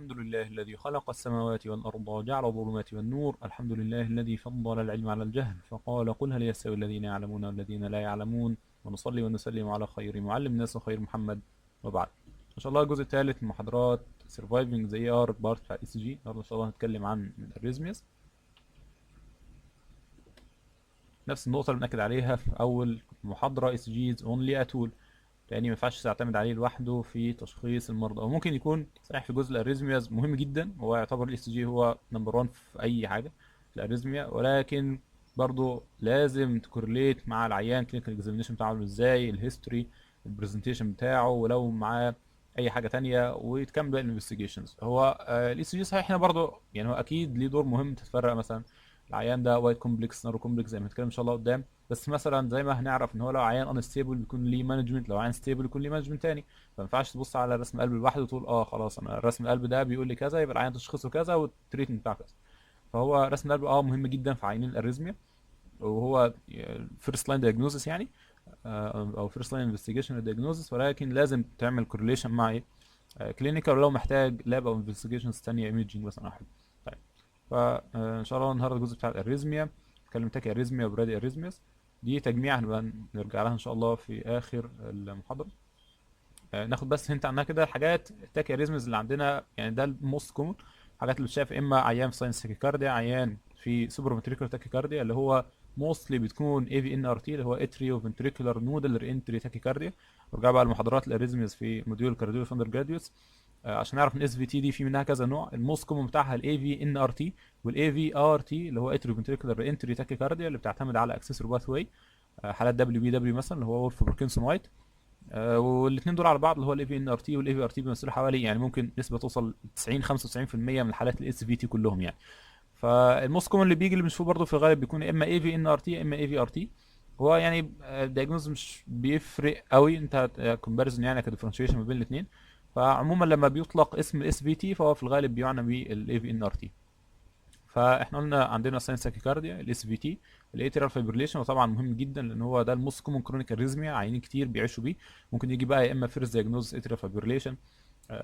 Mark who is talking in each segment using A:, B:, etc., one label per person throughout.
A: الحمد لله الذي خلق السماوات والأرض وجعل الظلمات والنور. الحمد لله الذي فضل العلم على الجهل فقال قل هل يستوي الذين يعلمون والذين لا يعلمون. ونصلي ونسلم على خير معلم الناس وخير محمد. وبعد، إن شاء الله الجزء الثالث من محاضرات Surviving the AR بارت بتاع ECG. النهارده إن شاء الله هنتكلم عن الاريزمياز، نفس النقطة اللي بنأكد عليها في أول محاضرة. ECG is only a tool، لأن ما ينفعش تعتمد عليه لوحده في تشخيص المرضى. أو ممكن يكون صحيح في جزء الأريزمياز مهم جدا، هو يعتبر الاي سي جي هو نمبر 1 في أي حاجة في الأريزميا، ولكن برضه لازم تكورليت مع العيان كلينيكال اكزامينشن بتاعه عامل ازاي، الهيستوري، البرزنتيشن بتاعه، ولو معاه أي حاجة تانية، ويتكمل بقى الانفستيجيشنز. هو الاي سي جي صحيح هنا برضه يعني هو أكيد ليه دور مهم. تتفرق مثلا العيان ده وايت كومبلكس نارو كومبلكس زي ما هنتكلم إن شاء الله قدام. بس مثلا زي ما هنعرف ان هو لو عيان انستيبل بيكون ليه مانجمنت، لو عيان ستيبل بيكون ليه مانجمنت تاني. فما ينفعش تبص على رسم القلب لوحده وتقول اه خلاص انا رسم القلب ده بيقول لي كذا يبقى العيان تشخيصه كذا والتريتمنت بتاعه كذا. فهو رسم القلب مهم جدا في عيانين الاريزميا، وهو فيرست لاين دايجنوزس يعني، او فيرست لاين انفستيجيشن دايجنوزس، ولكن لازم تعمل كورليشن مع ايه، كلينيكال، ولو محتاج لاب او انفستيجيشنز ثانيه ايميجنج مثلا او حاجه. طيب، فان شاء الله النهارده الجزء بتاع الاريزميا، نتكلم تاكي اريزميا وبرادي اريزمياس. دي تجميع هنبقى نرجع لها ان شاء الله في اخر المحاضره. ناخد بس هنت عنها كده. الحاجات التاكي اريزمياز اللي عندنا يعني ده الموست كومن، الحاجات اللي بتشاف اما عيان في ساينس تاكيكارديا، عيان في سوبر فنتريكولار تاكيكارديا اللي هو موستلي بتكون اي في ان ار تي اللي هو اتريو فنتريكولار نودل رينتري تاكيكارديا. ارجع بقى لمحاضرات الاريزمياز في موديول كارديو فاندر جراديوس عشان نعرف ان اس في تي دي في منها كذا نوع. الموست كومن بتاعها الاي في ان ار تي والاي في ار تي اللي هو اتريو فنتريكولار انتري تاكيكارديا اللي بتعتمد على اكسسوري باث واي، حالات دبليو بي دبليو مثلا اللي هو وولف باركنسون وايت. والاثنين دول على بعض اللي هو الاي في ان ار تي والاي في ار تي بيمثلوا حوالي يعني ممكن نسبه توصل 90 95% من حالات الاس في تي كلهم يعني. فالموست كومن اللي بيجي اللي بنشوفه برضه في الغالب بيكون اما اي في ان ار تي اما اي في ار تي. هو يعني الدايجنوز مش بيفرق قوي، انت كومباريزون يعني كديفرنشيشن ما بين الاثنين. فعموما لما بيطلق اسم الاس في تي فهو في الغالب بيعنى بالاي في ان ار تي. فاحنا قلنا عندنا ساينس تاكيكارديا، الاس في تي، الاتريال فايبريليشن، وطبعا مهم جدا لان هو ده الموست كومن كرونيك اريزميا، عيانين كتير بيعيشوا بيه. ممكن يجي بقى يا اما فيرست دايجنوز اتريال فايبريليشن،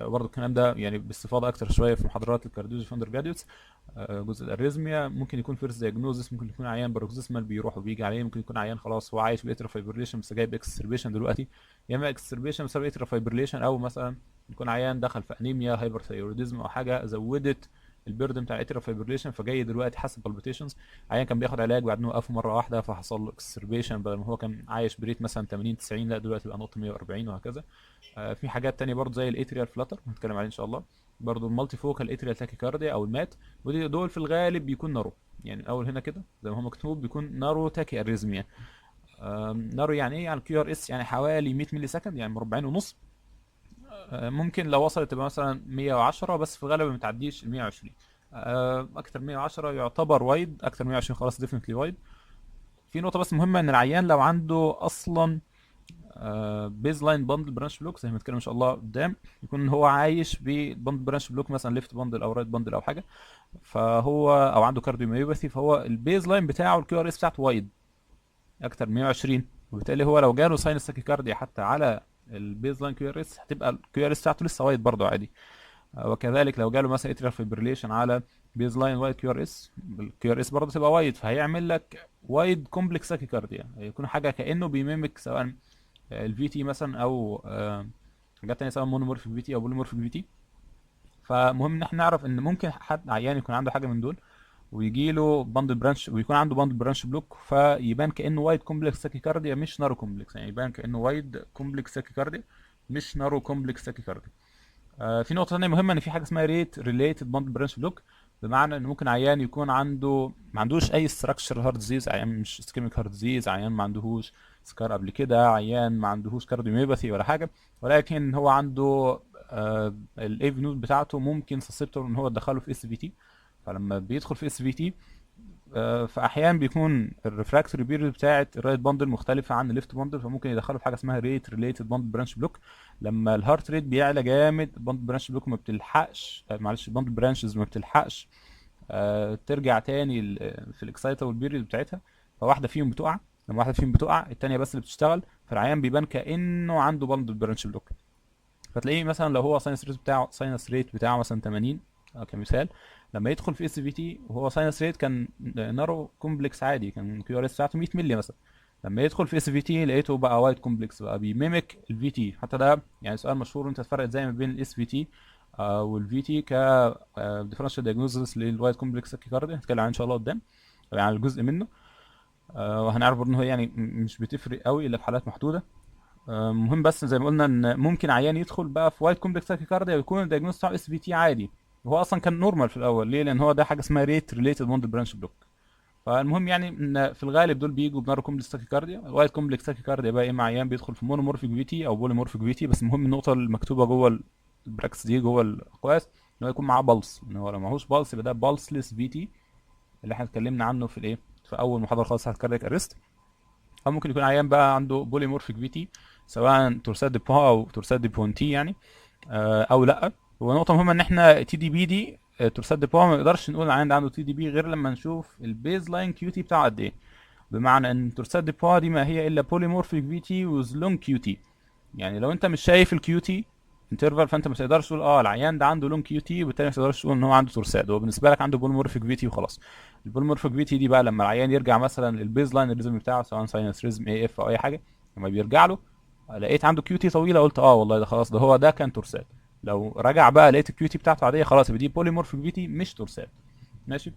A: برضه الكلام ده يعني باستفاضه اكتر شويه في محاضرات الكارديولوجي فاندر جراديوتس. جزء الاريزميا ممكن يكون فيرست دايجنوزس، ممكن يكون عيان باروكسيزمال بيروح وبيجي عليه، ممكن يكون عيان خلاص هو عايش باتريال فايبريليشن بس جايب اكسربيشن دلوقتي، يا اما اكسربيشن بسبب اتريال فايبريليشن، او مثلا يكون عيان دخل في انيميا هايبر ثايروديزم او حاجه زودت البيردن بتاع الاتريال فايبريليشن، فجاي دلوقتي حاسس بالبيتيشنز. عيان كان بياخد علاج بعد ما وقفه مره واحده فحصل له اكسربيشن، بدل ما هو كان عايش بريت مثلا 80 90 لا دلوقتي بقى نقطه 140 وهكذا. في حاجات تانية برضه زي الاتريال فلاتر هنتكلم عليه ان شاء الله، برضه المالتي فوكال اتريال تاكيكارديا او المات. ودي دول في الغالب بيكون نارو، يعني الاول هنا كده زي ما هو مكتوب بيكون نارو تاكي اريزميا. نارو يعني ايه؟ يعني الكيو ار اس يعني حوالي 100 ملي سكند، يعني مربعين ونص. ممكن لو وصلت تبقى مثلا 110، بس في الغالب ما بتعديش ال 120. اكتر 110 يعتبر وايد، اكتر 120 خلاص ديفنتلي وايد. في نقطه بس مهمه، ان العيان لو عنده اصلا بيز لاين باندل برانش بلوك زي ما هنتكلم ان شاء الله قدام، يكون هو عايش بباندل برانش بلوك مثلا ليفت باندل او رايت باندل او حاجه، فهو او عنده كارديوميوباثي، فهو البيز لاين بتاعه الكيو ار اس بتاعته وايد اكتر من 120، وبالتالي هو لو جاله ساينس تاكيكارديا حتى على البيز لاين كيو ار اس هتبقى الكيو ار اس بتاعته لسه وايد برضه عادي. وكذلك لو جاله مثلا اتريال فيبريليشن على بيز لاين وايد كيو ار اس، الكيو ار اس برضه تبقى وايد، فهيعمل لك وايد كومبلكس تاكيكارديا، يكون حاجه كانه بيميمك سواء الفي تي مثلا او حاجات تانية سواء مونومورفيك في تي او بوليمورفيك في تي. فمهم ان احنا نعرف ان ممكن حد عيان يكون عنده حاجه من دول ويجي له باندل برانش ويكون عنده باندل برانش بلوك، فيبان كانه وايد كومبلكس تاكيكارديا مش نارو كومبلكس، يعني يبان كانه وايد كومبلكس تاكيكارديا مش نارو كومبلكس تاكيكارديا. في نقطه ثانيه مهمه، ان في حاجه اسمها ريت ريليتد باندل برانش بلوك، بمعنى ان ممكن عيان يكون عنده ما عندوش اي ستراكشر هارت ديزيز، عيان مش اسكيميك هارت ديزيز، عيان ما عندهوش سكار قبل كده، عيان ما عندهوش كارديوميوباثي ولا حاجه، ولكن هو عنده الايف نود بتاعته ممكن سسبتور ان هو دخله في اس في تي. فلما بيدخل في اس في تي فاحيانا بيكون الريفراكتوري بيريود بتاعت الرايت باندل مختلفه عن الليفت باندل، فممكن يدخله في حاجه اسمها ريت ريليتد باندل برانش بلوك. لما الهارت ريت بيعلى جامد الباندل برانش بلوك ما بتلحقش، معلش الباندل برانشز ما بتلحقش ترجع تاني في الاكسايتابل بيريود بتاعتها، فواحده فيهم بتقع. لما واحده فيهم بتقع التانيه بس اللي بتشتغل، فالعيان بيبان كانه عنده باندل برانش بلوك. فتلاقيه مثلا لو هو ساينس ريت بتاعه مثلا 80 كمثال، لما يدخل في اس في تي وهو ساينس ريت كان نارو كومبلكس عادي، كان كيو ار اس بتاعته 100 مللي مثلا، لما يدخل في اس في تي لقيته بقى وايد كومبلكس، بقى بيميمك الفي تي. حتى ده يعني سؤال مشهور، انت تفرق ازاي ما بين الاس في تي والفي تي ك ديفرنشال دايجنوزس للوايد كومبلكس تاكيكارديا، هنتكلم عنه ان شاء الله قدام، يعني الجزء منه. وهنعرف برضه ان هو يعني مش بتفرق قوي الا في حالات محدوده. مهم بس زي ما قلنا ان ممكن عيان يدخل بقى في وايد كومبلكس تاكيكارديا ويكون الدايجنوز بتاعه اس في تي عادي، وهو اصلا كان نورمال في الاول. ليه؟ لان هو ده حاجه اسمها ريت ريليتد موند برانش بلوك. فالمهم يعني ان في الغالب دول بيجوا بنارو كومبلكس تاكيكارديا. الوايد كومبلكس تاكيكارديا بقى اما عيان بيدخل في مونومورفيك في تي او بوليمورفيك في تي، بس المهم النقطه المكتوبه جوه البراكس دي جوه الاقواس ان هو يكون معاه بالس، ان هو لو معهوش بالس يبقى ده بالسلس في تي اللي احنا اتكلمنا عنه في الايه، في اول محاضره خالص على الكاردياك ارست. او ممكن يكون عيان بقى عنده بوليمورفيك في تي، سواء تورسات دي بوا او تورسات دي بونتي يعني، او لا. هو نقطه مهمه ان احنا تي دي بي دي تورسات دي بوا ما نقدرش نقول العيان ده عنده تي دي بي غير لما نشوف البيز لاين كيو تي بتاعه قد ايه. بمعنى ان تورسات دي بوا دي ما هي الا بوليمورفيك في تي وز لونج كيو تي. يعني لو انت مش شايف الكيو تي انترفال فانت مش تقدرش تقول العيان ده عنده لونج كيو تي، وبالتالي مش تقدرش تقول ان هو عنده تورسات. هو بالنسبه لك عنده بوليمورفيك في تي وخلاص. البوليمورفيك في تي دي بقى لما العيان يرجع مثلا للبيز لاين الريزم بتاعه، سواء ساينس ريزم اي اف او اي حاجه، لما بيرجع له لقيت عنده كيو تي طويله، قلت والله ده خلاص، ده هو ده كان تورسات. لو رجع بقى لقيت الكيو تي بتاعته عاديه، خلاص يبقى دي بوليمورفيك في تي مش تورسات. ماشي.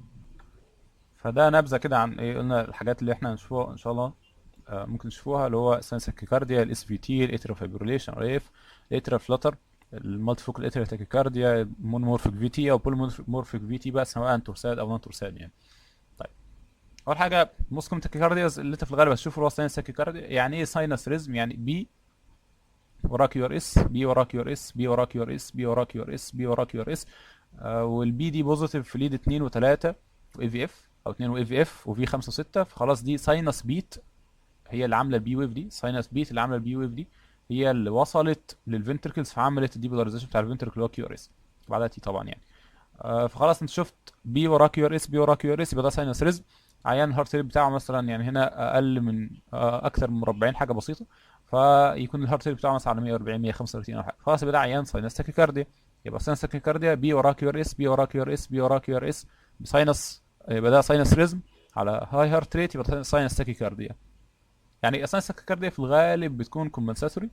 A: فده نبذه كده عن ايه، قلنا الحاجات اللي احنا هنشوفها ان شاء الله ممكن نشوفوها، اللي هو سنسكيكارديا، الاس في تي، الاتريال فايبريليشن ار اف، الاتريال فلتر، المالتي فوكال اتريال تاكيكارديا، مونومورفيك في تي او بوليمورفيك في تي بقى، سواء تورساد او نون تورساد يعني. طيب، اول حاجه موسكوم تاكيكارديا اللي انت في الغالب هتشوفه هو ساينس تاكيكارديا. يعني ايه ساينس ريزم؟ يعني بي ورا كيو ار اس، بي ورا كيو ار اس، بي ورا كيو ار اس، بي ورا كيو ار اس، بي ورا كيو ار اس. والبي دي بوزيتيف في ليد 2 و3 واي في اف، او 2 واي في اف وفي 5 و6، فخلاص دي ساينس بيت هي اللي عامله البي ويف دي. ساينس بيت اللي عامله البي ويف دي هي اللي وصلت للفنتركلز فعملت الديبولاريزيشن بتاع الفنتركل اللي هو كيو ار اس، بعدها تي طبعا يعني. فخلاص انت شفت بي ورا كيو ار اس، بي ورا كيو ار اس، يبقى ده ساينس ريزم. عيان الهارت ريت بتاعه مثلا يعني هنا اقل من اكثر من مربعين حاجه بسيطه، فيكون الهارت ريت بتاعه مثلا على 140 135 او حاجه، خلاص يبقى ده عيان ساينس تاكيكارديا. يبقى ساينس تاكيكارديا بي ورا كيو ار اس، بي ورا كيو ار اس، بي ورا كيو ار اس بساينس، يبقى ده ساينس ريزم على هاي هارت ريت، يبقى ساينس تاكيكارديا. يعني اصلا السكر في الغالب بتكون كومبنساتوري.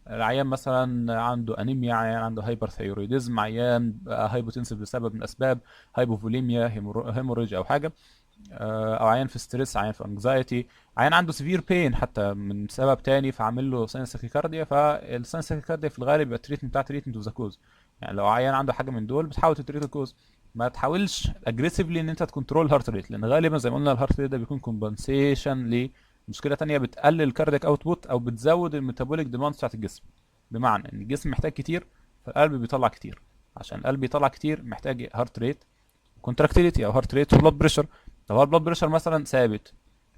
A: العيان مثلا عنده انيميا، عيان عنده هايبر ثايرويدزم، عيان هايبوتنسيف لسبب من الاسباب، هايبوفوليميا، هيموريج او حاجه، او عيان في ستريس، عيان في انكزايتي، عيان عنده سيفير بين حتى من سبب تاني فعامل له ساينس تاكيكارديا. فالساينس تاكيكارديا في الغالب يبقى التريتمنت بتاع تريتمنت اوف ذا كوز. يعني لو عيان عنده حاجه من دول بتحاول تتريت الكوز، ما تحاولش اجريسيفلي ان انت تكنترول الهارت ريت، لان غالبا زي ما قلنا الهارت ريت ده بيكون كومبنسيشن لمشكله تانية، بتقلل الكاردياك اوتبوت او بتزود الميتابوليك ديماند بتاعت الجسم. بمعنى ان الجسم محتاج كتير فالقلب بيطلع كتير، عشان القلب يطلع كتير محتاج هارت ريت كونتراكتيليتي او هارت ريت وبلاد بريشر. لو هو البلاد بريشر مثلا ثابت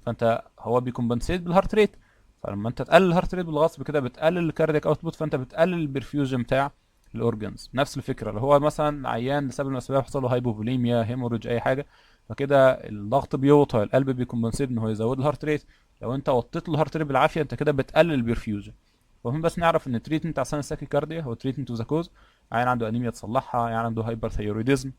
A: فانت هو بيكمبنسيت بالهارت ريت، فلما انت تقلل الهارت ريت بالغصب كده بتقلل الكاردياك اوتبوت، فانت بتقلل البرفيوجن بتاع الاورجنز. نفس الفكره لو هو مثلا عيان لسبب من الاسباب حصل له هايبوفوليميا، هيموريج، اي حاجه، فكده الضغط بيوطى، القلب بيكمبنسيت ان هو يزود الهارت ريت. لو انت وطيت له الهارت ريت بالعافيه انت كده بتقلل البرفيوجن. المهم بس نعرف ان التريتمنت بتاع ساينس كارديا هو تريتمنت تو ذا كوز. عيان عنده انيميا تصلحها، عيان عنده هايبر ثايرويدزم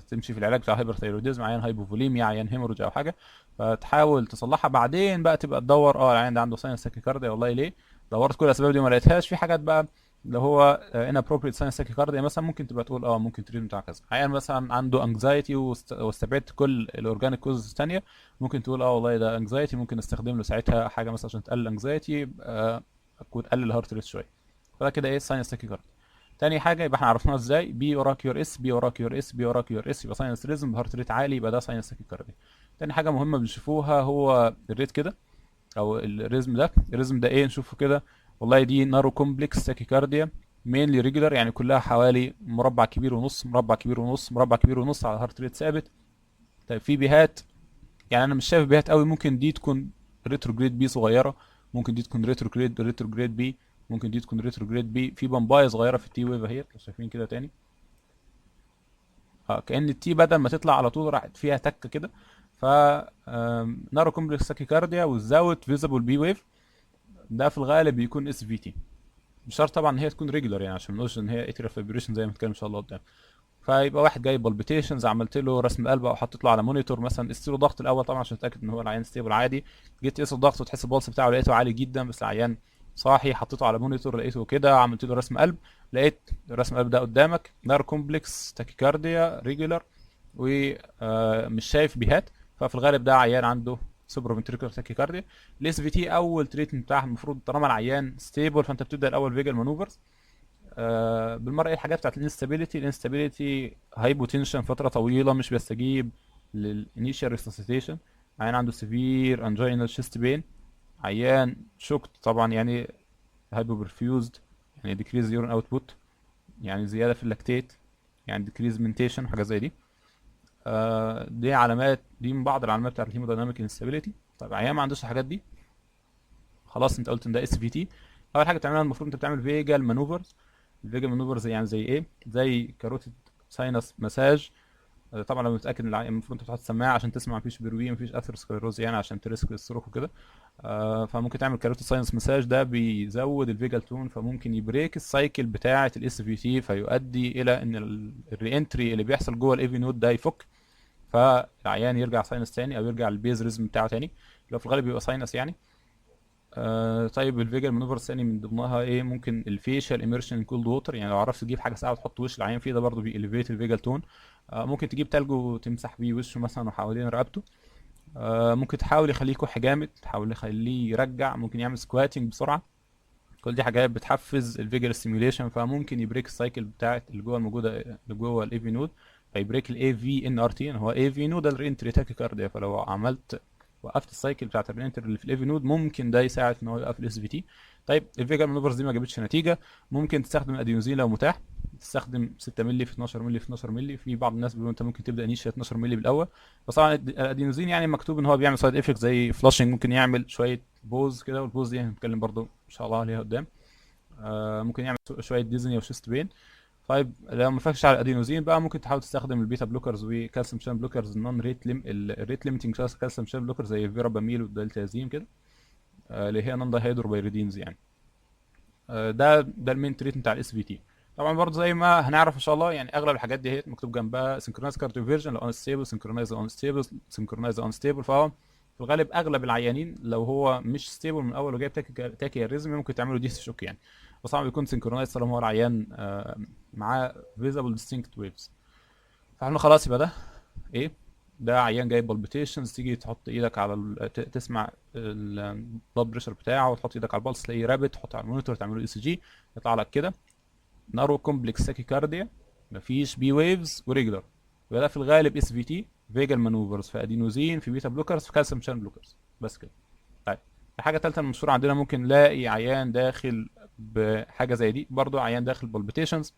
A: تمشي في العلاج بتاع هايبرثايروديزم، عيان هايبوفوليميا، عيان هيموريج او حاجه، فتحاول تصلحها. بعدين بقى تبقى تدور العيان ده عنده ساينس تاكيكارديا والله ليه، دورت كل الاسباب دي وما لقيتهاش، في حاجات بقى اللي هو ان ابروبريت ساينس تاكيكارديا مثلا ممكن تبقى تقول ممكن تريد بتاع كذا. عيان مثلا عنده انكزايتي واستبعدت كل الاورجانيك كوزز الثانيه، ممكن تقول والله ده انكزايتي، ممكن نستخدم له ساعتها حاجه مثلا عشان تقلل انكزايتي وتقلل الهارت ريت شويه. فده كده ايه ساينس تاكيكارديا. تاني حاجه يبقى احنا عرفناها ازاي، بي ورا كيو ار اس، بي ورا كيو ار اس، بي ورا كيو ار اس، يبقى ساينس ريزم بهارت ريت عالي، يبقى ده ساينس تاكيكارديا. تاني حاجه مهمه بنشوفوها هو الريت كده، او الريزم ده. الريزم ده ايه نشوفه كده، والله دي نارو كومبلكس تاكيكارديا مينلي ريجولار، يعني كلها حوالي مربع كبير ونص، مربع كبير ونص، مربع كبير ونص على هارت ريت ثابت. طيب في بيهات، يعني انا مش شايف بيهات قوي، ممكن دي تكون ريتروجريد بي صغيره، ممكن دي تكون ريتروجريد بي، ممكن دي تكون ريتروجريد بي. في بمبايه صغيره في التي ويف اهي لو شايفين كده تاني، كأن التي بدل ما تطلع على طول راحت فيها تكه كده. ف نارو كومبلكس تاكيكارديا وزاوت فيزبل بي ويف، ده في الغالب بيكون اس في تي. مش شرط طبعا ان هي تكون ريجولار يعني، عشان ما نقولش ان هي اتريال فايبريشن زي ما هنتكلم ان شاء الله قدام. فيبقى واحد جايب بالبيتيشنز، عملت له رسم قلب او حطيت له على مونيتور مثلا، قست له ضغط الاول طبعا عشان اتاكد ان هو العيان ستيبل عادي. جيت تقيس الضغط وتحس البلس بتاعه لقيته عالي جدا بس العيان صاحي، حطيته على مونيتور لقيته كده، عملت له رسم قلب لقيت رسم القلب ده قدامك نار كومبلكس تاكيكارديا ريجولار ومش شايف بيهات، ففي الغالب ده عيان عنده سوبر فنتريكولار تاكيكارديا. الاس في تي اول تريتمنت بتاعها المفروض طالما العيان ستيبل فانت بتبدا الاول فيجل مانوفرز. بالمره ايه الحاجات بتاعت الانستابيليتي هايبوتنشن فتره طويله مش بيستجيب للانيشال ريسوسيتيشن، عيان عنده سيفير انجينال شيست بين، عيان شوكت طبعا يعني هايبوبرفيوزد يعني ديكريز يورين اوتبوت يعني زياده في اللاكتيت يعني ديكريز منتيشن حاجه زي دي. دي علامات، دي من بعض العلامات بتاعت الهيمودايناميك انستابيليتي. طيب عيان ما عندوش الحاجات دي، خلاص انت قلت ان ده اس في تي، اول حاجه تعملها المفروض انت بتعمل فيجال مانوفرز. الفيجال مانوفرز يعني زي ايه؟ زي كاروتيد ساينس مساج. طبعا لما تتاكد ان المفروض انت بتحط سماعه عشان تسمع مفيش بروي مفيش اثيروسكليروز يعني عشان تريسك الصروخ وكده. فممكن تعمل كاروتيد ساينس مساج، ده بيزود الفيجال تون فممكن يبريك السايكل بتاعه الاس في تي فيؤدي الى ان الري انتري اللي بيحصل جوه الاي في نود ده يفك، فالعيان يرجع ساينس تاني او يرجع البيز ريزم بتاعه تاني، لو في الغالب بيبقى ساينس يعني. طيب الفيجل مانوفر الثاني من ضمنها ايه؟ ممكن الفيشال اميرشن كولد ووتر، يعني لو عرفت تجيب حاجه ساقعه وتحط وش العيان فيه ده برضه بيليفيت الفيجل تون. ممكن تجيب تلج وتمسح بيه وشه مثلا وحوالين رقبته. ممكن تحاول يخليه يكح جامد، تحاول يخليه يرجع، ممكن يعمل سكواتنج بسرعه. كل دي حاجات بتحفز الفيجل ستيميوليشن فممكن يبريك السايكل بتاعت اللي جوه الموجوده اللي جوه الاي في نود، فيبريك الاي في ان ار تي هو اي في نودال رينتري تاكيكارديا، فلو عملت وقفت السايكل بتاعت الرينتر اللي في الاي في نود ممكن ده يساعد ان هو يوقف الاس في تي. طيب الفيجا مانوفرز دي ما جابتش نتيجه، ممكن تستخدم الادينوزين لو متاح، تستخدم 6 مللي في 12 مللي في 12 مللي. في بعض الناس بيقولوا انت ممكن تبدا نيشه 12 مللي بالاول، بس طبعا الادينوزين يعني مكتوب ان هو بيعمل سايد افكت زي فلاشنج، ممكن يعمل شويه بوز كده، والبوز دي هنتكلم برضو ان شاء الله عليها قدام. ممكن يعمل شويه ديزني وشيست بين. طيب لو ما فاكش على الادينوزين بقى ممكن تحاول تستخدم البيتا بلوكرز وكالسيوم شان بلوكرز النون الريت ليميتنج كالسيوم شان بلوكر زي فيراباميل والدلتازيم كده، اللي هي نون دايهيدروبيريدينز يعني. ده المين تريتمنت بتاع الاس في تي. طبعا برضه زي ما هنعرف ان شاء الله يعني اغلب الحاجات دي هي مكتوب جنبها سنكرونايز كارديوفيرجن لو انستيبل، سنكرونايز انستيبل، سنكرونايز انستيبل. فهو في الغالب اغلب العيانين لو هو مش ستيبل من الاول وجايب تاكي اريزمي ممكن تعملوا دي شوك يعني، بس طبعا بيكون سنكرونايز طالما هو العيان معاه فيزابل ديستنكت ويفز. فاحنا خلاص يبقى ده ايه؟ ده عيان جايب بالبيتيشنز، تيجي تحط ايدك على تسمع البلاد بريشر بتاعه وتحط ايدك على البلس تلاقيه رابط، تحط على المونيتور تعمله اي سي جي يطلع لك كده نارو كومبلكس ساكيكارديا، مفيش بي ويفز وريجولار، يبقى ده في الغالب اس في تي، فيجال مانوفرز في ادينوزين في بيتا بلوكرز في كالسيوم شان بلوكرز بس كده. طيب الحاجه الثالثه المشهوره عندنا ممكن نلاقي عيان داخل بحاجه زي دي برضو، عيان داخل بالبيتيشنز.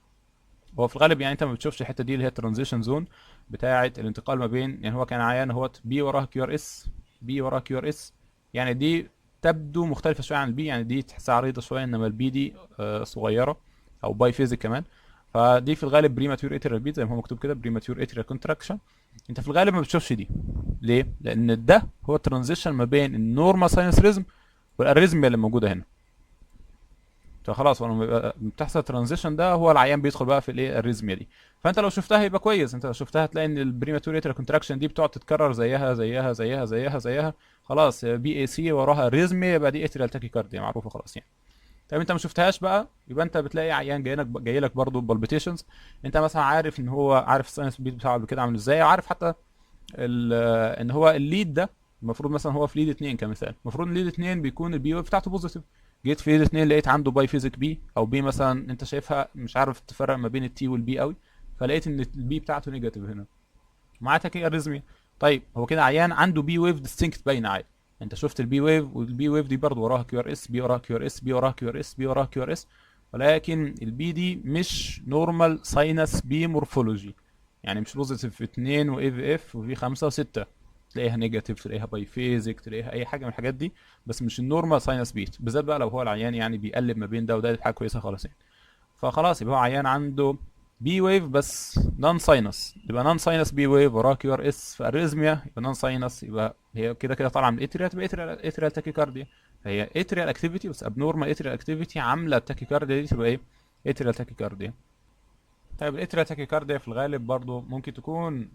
A: هو في الغالب يعني انت ما بتشوفش الحته دي اللي هي الترانزيشن زون بتاعه الانتقال ما بين، يعني هو كان عيان اهوت بي وراها كيو ار اس، بي وراها كيو ار اس، يعني دي تبدو مختلفه شويه عن البي، يعني دي تحسها عريضه شويه انما البي دي صغيره او باي فيزيك كمان. فدي في الغالب بريماتيور اتريال بيت زي ما هو مكتوب كده، بريماتيور اتريال كونتراكشن. انت في الغالب ما بتشوفش دي ليه؟ لان ده هو الترانزيشن ما بين النورمال ساينس ريزم والاريزميا اللي موجوده هنا. فخلاص لما بتحصل ترانزيشن ده هو العيان بيدخل بقى في الايه الريزميا دي. فانت لو شفتها يبقى كويس، انت لو شفتها تلاقي ان البريماتور اتريال كونتراكشن دي بتقعد تتكرر زيها زيها زيها زيها زيها، خلاص بي اي سي وراها ريزميا يبقى دي اتريال تاكيكارديا معروفه خلاص يعني. طيب انت ما شفتهاش بقى يبقى انت بتلاقي عيان جاي لك برضه بالبيتيشنز، انت مثلا عارف ان هو عارف الساينس بيت بتاعه قبل كده عامل ازاي، وعارف حتى ان هو الليد ده المفروض مثلا هو في ليد 2 كمثال، المفروض ان ليد 2 بيكون البي ويف بتاعته بوزيتيف. جيت في ليد 2 لقيت عنده باي فيزيك بي او بي مثلا انت شايفها مش عارف تفرق ما بين التي والبي قوي، فلقيت ان البي بتاعته نيجاتيف هنا مع تاكي اريزميا. طيب هو كده عيان عنده بي ويف ديستنكت باينه عادي، انت شفت البي ويف والبي ويف دي برضه وراها كيو ار اس، بي وراها كيو ار اس، بي وراها كيو ار اس، بي وراها كيو ار اس، ولكن البي دي مش نورمال ساينس بي مورفولوجي، يعني مش بوزيتيف في 2 واي في اف وفي 5 و6، تلاقيها نيجاتيف تلاقيها باي فيزيك تلاقيها اي حاجه من الحاجات دي، بس مش النورمال ساينس بيت، بالذات بقى لو هو العيان يعني بيقلب ما بين ده وده، دي حاجه كويسه خالص يعني. فخلاص يبقى هو عيان عنده بي ويف بس نون ساينس، يبقى نون ساينس بي ويف وراه كيو ار اس في اريزميا، يبقى نون ساينس، يبقى هي كده كده طالعه من الاتريا، تبقى اتريال تاكيكارديا. هي اتريال اكتيفيتي بس ابنورمال اتريال اكتيفيتي عامله التاكيكارديا دي تبقى ايه؟ اتريال تاكيكارديا. طيب الاتريال تاكيكارديا في الغالب برضو ممكن تكون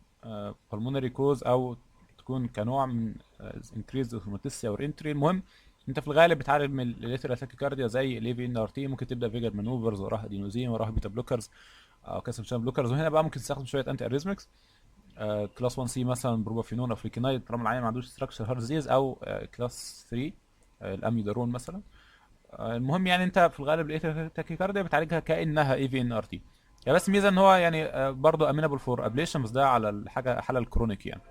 A: pulmonary كوز او تكون كنوع من increased automaticity او entry. المهم انت في الغالب بتعالج من الاتريال تاكيكارديا زي الاي في ان ار تي. ممكن تبدا فيجر مانوفرز وراها ادينوزين وراها بيتا بلوكرز او كالسيوم شانل بلوكرز. وهنا بقى ممكن تستخدم شويه انتي اريزمكس كلاس 1 سي مثلا بروبافينون او فليكينايد طالما العيان ما عندوش ستراكشر هارت ديزيز، او كلاس 3 الاميودارون مثلا. المهم يعني انت في الغالب التاكيكارديا بتعالجها كانها اي في ان ار تي. يعني بس ميزه ان هو يعني برضه امينابل فور ابليشن، بس ده على الحاجه حاله الكرونيك يعني.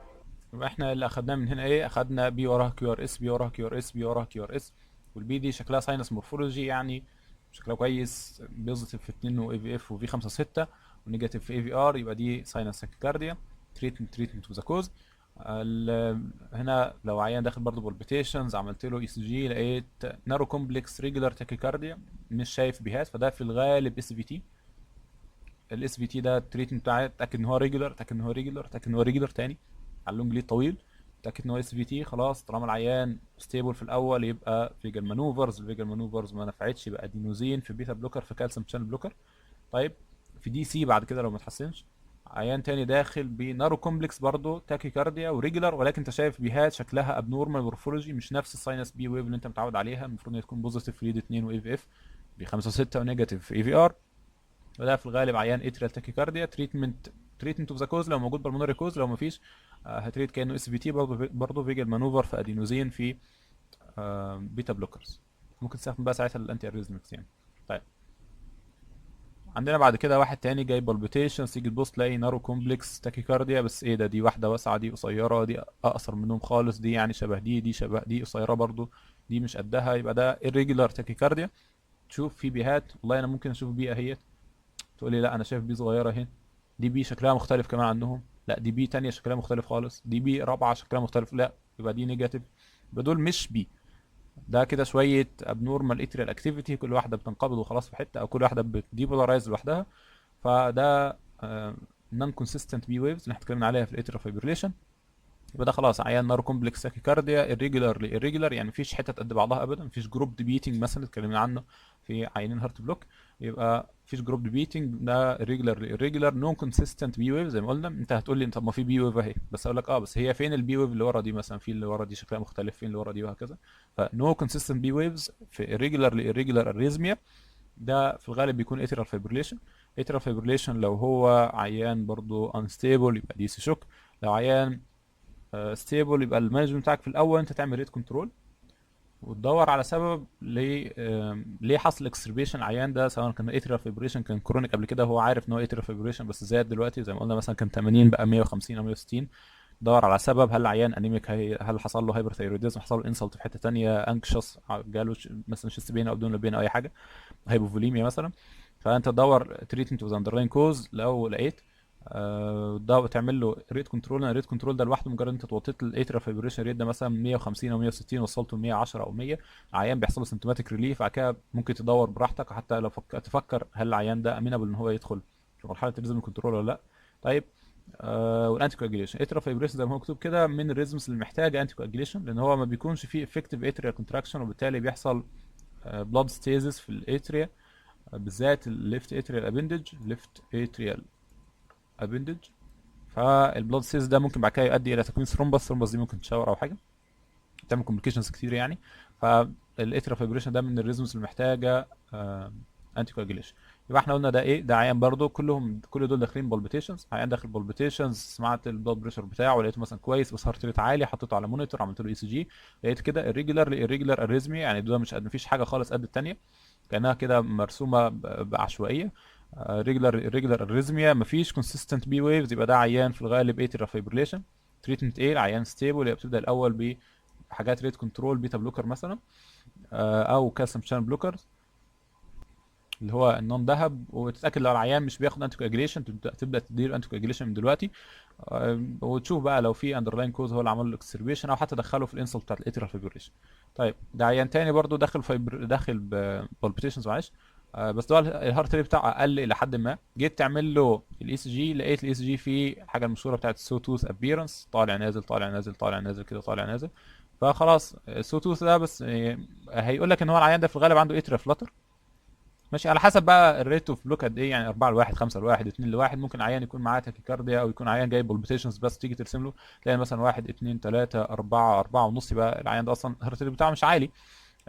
A: يبقى احنا اللي اخدناه من هنا ايه؟ اخدنا بي وراها كيو ار اس، بي وراها كيو ار اس، بي وراها كيو ار اس. والبي دي شكلها ساينس مورفولوجي يعني شكلها كويس، بوزيتيف في 2 واي في اف وفي 5 6 ونيجاتيف في اي في ار، يبقى دي ساينس تاكيكارديا. تريتمنت اوف ذا كوز. هنا لو عيان داخل برضه بالبيتيشنز عملت له اي سي جي لقيت نارو كومبلكس ريجولار تاكيكارديا مش شايف بيهات، فده في الغالب اس في تي. الاس في تي ده التريتمنت بتاعي اتاكد ان هو ريجولار، اتاكد ان هو ريجولار، اتاكد ان هو ريجولار تاني على اللونج ليد طويل. اتاكد ان هو اس في تي خلاص. طالما العيان ستيبل في الاول يبقى فيجر مانوفرز، الفيجر مانوفرز ما نفعتش يبقى ادينوزين، في بيتا بلوكر، في كالسيوم شانل بلوكر. طيب في دي سي بعد كده لو ما اتحسنش عيان تاني داخل بنارو كومبلكس برضه تاكيكارديا وريجولار، ولكن انت شايف بيهات شكلها ابنورمال مورفولوجي مش نفس الساينس بي ويف اللي انت متعود عليها. المفروض ان هي تكون بوزيتيف ريد 2 واي في اف ب 5 6 ونيجاتيف اي في ار. وده في الغالب عيان اتريال تاكيكارديا. تريتمنت اوف ذا كوز لو موجود بالمونري كوز، لو ما فيش هتريت كانه اس في تي برضه فيجل مانوفر في ادينوزين في بيتا بلوكرز. ممكن تستخدم بقى ساعتها الانتي اريزمكس يعني. طيب عندنا بعد كده واحد تاني جاي بالبيتيشن، تيجي تبص تلاقي نارو كومبلكس تاكيكارديا، بس ايه ده؟ دي واحده واسعه، دي قصيره، دي اقصر منهم خالص، دي يعني شبه دي شبه دي قصيره برضو، دي مش قدها، يبقى ده irregular تاكيكارديا. تشوف في بيهات، والله انا ممكن اشوف بي اهيت، تقول لي لا انا شايف بي صغيره اهي، دي بي شكلها مختلف كمان عنهم، لا دي بي تانية شكلها مختلف خالص، دي بي رابعه شكلها مختلف، لا يبقى دي نيجاتيف، يبقى دول مش بي. ده كده شويه ابنورمال اتريال اكتيفيتي، كل واحده بتنقبض وخلاص في حته، او كل واحده بتديبولارايز لوحدها. فده نون كونسيستنت بي ويفز اللي احنا اتكلمنا عليها في الاتريال فايبريليشن. يبقى ده خلاص عيان نارو كومبلكس تاكيكارديا irregularly irregular، يعني مفيش حتت قد بعضها ابدا، مفيش جروب بيتنج مثلا اتكلمنا عنه في عيانين هارت بلوك. يبقى مفيش جروب بيتنج، ده irregularly irregular نون كونسيستنت بي ويف. زي ما قلنا انت هتقول لي طب ما في بي ويف اهي، بس اقول لك بس هي فين البي ويف اللي ورا دي مثلا؟ في اللي ورا دي شكلها مختلف، فين اللي ورا دي، وهكذا. فنو كونسيستنت بي ويفز في irregularly irregular arrhythmia، ده في الغالب بيكون اترال فايبريليشن. اترال فايبريليشن لو هو عيان برضو انستيبل يبقى دي سي شوك. لو عيان ستيبل يبقى المانجمنت بتاعك في الاول انت تعمل ريت كنترول وتدور على سبب ليه حصل اكسربيشن العيان ده، سواء كان اتريال فايبريشن كان كرونيك قبل كده، هو عارف ان هو اتريال فايبريشن بس زاد دلوقتي، زي ما قلنا مثلا كان 80 بقى 150 او 160. دور على سبب، هل العيان انيميك، هل حصل له هايبرثايروديزم، حصل له انسلت في حته ثانيه، انكشس، جاله مثلا شيست بين او بدون بين او اي حاجه، هايبوفوليميا مثلا. فانت تدور تريتمنت اوف اندرلاين كوز، لو لقيت ده تعمل له ريت كنترول. الريت كنترول ده لوحده مجرد انت توطيت الاتريال فايبريشن ريت ده مثلا 150 او 160 وصلته ل 110 او 100، العيان بيحصل له سيمتوماتيك ريليف. بعد كده ممكن تدور براحتك، حتى لو تفكر هل العيان ده امينبل ان هو يدخل في مرحله الريزم كنترول ولا لا. طيب والانتي كواجيليشن، اتريال فايبريشن زي ما هو مكتوب كده من الريزمز اللي محتاجه انتي كواجيليشن، لان هو ما بيكونش فيه افكتيف اتريال كونتراكشن، وبالتالي بيحصل بلاد ستيزس في الاتريا، بالذات الليفت اتريال ابندج، ليفت اتريال ابندج. فالبلاد ستيزس ده ممكن بعد كده يؤدي الى تكوين ثرومبس، ثرومبس دي ممكن تشاور او حاجه، تعمل كومبليكيشنز كتير يعني. فالاتريال فايبريشن ده من الريزمز اللي محتاجه انتي كواجيليشن. يبقى احنا قلنا ده ايه؟ ده عيان برضو كل دول داخلين بالبيتيشنز. عيان داخل بالبيتيشنز، سمعت البلاد بريشر بتاعه ولقيته مثلا كويس بس هارت ريت عالي، حطيته على مونيتور، عملت له اي سي جي، لقيت كده irregular اريزمي، يعني ده مفيش حاجه خالص قد الثانيه، كانها كده مرسومه بعشوائيه. ريجولار اريزميا، مفيش كونسيستنت بي ويفز، يبقى ده عيان في الغالب اتريال فايبريليشن. تريتمنت ايه؟ العيان ستيبل، يبقى بتبدا الاول بحاجات ريت كنترول، بيتا بلوكر مثلا او كالسيوم شانل بلوكرز اللي هو النون ذهب، وتتاكد لو العيان مش بياخد انتي كواجيليشن تبدا تديله انتي كواجيليشن من دلوقتي. وتشوف بقى لو في اندرلاين كوز هو اللي عمل له اكسربيشن، او حتى دخله في الانسل بتاعت الاتريال فايبريشن. طيب ده عيان تاني برضو داخل بالبيتيشنز معلش، بس ده الهارت ريت بتاعه اقل الى حد ما. جيت تعمل له الاي سي جي، لقيت الاي سي جي فيه حاجه المشهوره بتاعت السو توث ابييرنس، طالع نازل طالع نازل طالع نازل كده، طالع نازل. فخلاص السو توث ده بس هيقول لك ان هو العيان ده في الغالب عنده اتريال فلاتر. ماشي، على حسب بقى الريت اوف بلوك قد ايه، يعني 4 لواحد، 5 لواحد، 2 لواحد. ممكن عيان يكون معاه تاكيكارديا، او يكون عيان جاي بالبيتيشنز بس تيجي ترسم له تلاقي مثلا 1 2 3 4 4 ونص، يبقى العيان ده اصلا الهارت ريت بتاعه مش عالي.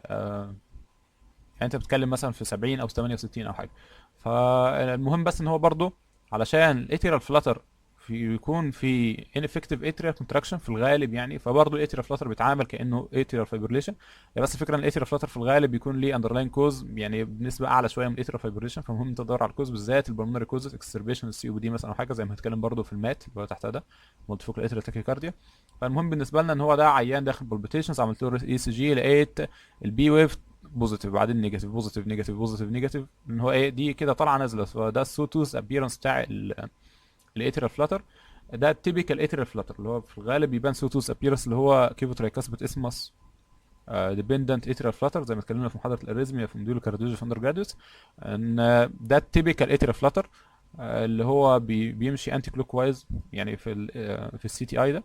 A: يعني انت بتتكلم مثلا في 70 او 68 او حاجه. فالمهم بس ان هو برضه علشان الاتريال فلاتر يكون في ineffective atrial contraction في الغالب يعني، فبرضه الاتريال فلاتر بيتعامل كانه atrial fibrillation. يعني بس الفكره ان الاتريال فلاتر في الغالب بيكون ليه underlying cause يعني بنسبه اعلى شويه من الاتريال fibrillation، فمهم انت تدور على الكوز بالذات البلمونري كوزز اكسربيشن السي او دي مثلا او حاجه زي ما هتكلم برضه في المات اللي هو تحت ده multifocal atrial tachycardia. فالمهم بالنسبه لنا ان هو ده عيان داخل بالبيتيشنز، عملت له اي سي جي لقيت البي ويف بوزيتيف، بعدين نيجاتيف، بوزيتيف نيجاتيف بوزيتيف نيجاتيف، ان هو ايه دي كده طالعه نازله. فده السوتوث ابييرنس بتاع الاتريال فلاتر. ده التيبيكال اتريال فلاتر اللي هو في الغالب بيبان سوتوث ابييرنس اللي هو كيفوترايكاسبت اسمس ديبندنت اتريال فلاتر زي ما اتكلمنا في محاضره الاريزميا في موديول كارديولوجي في اندر جراديوس. ان ده التيبيكال اتريال فلاتر اللي هو بيمشي انتي كلوك وايز يعني في في السي تي اي ده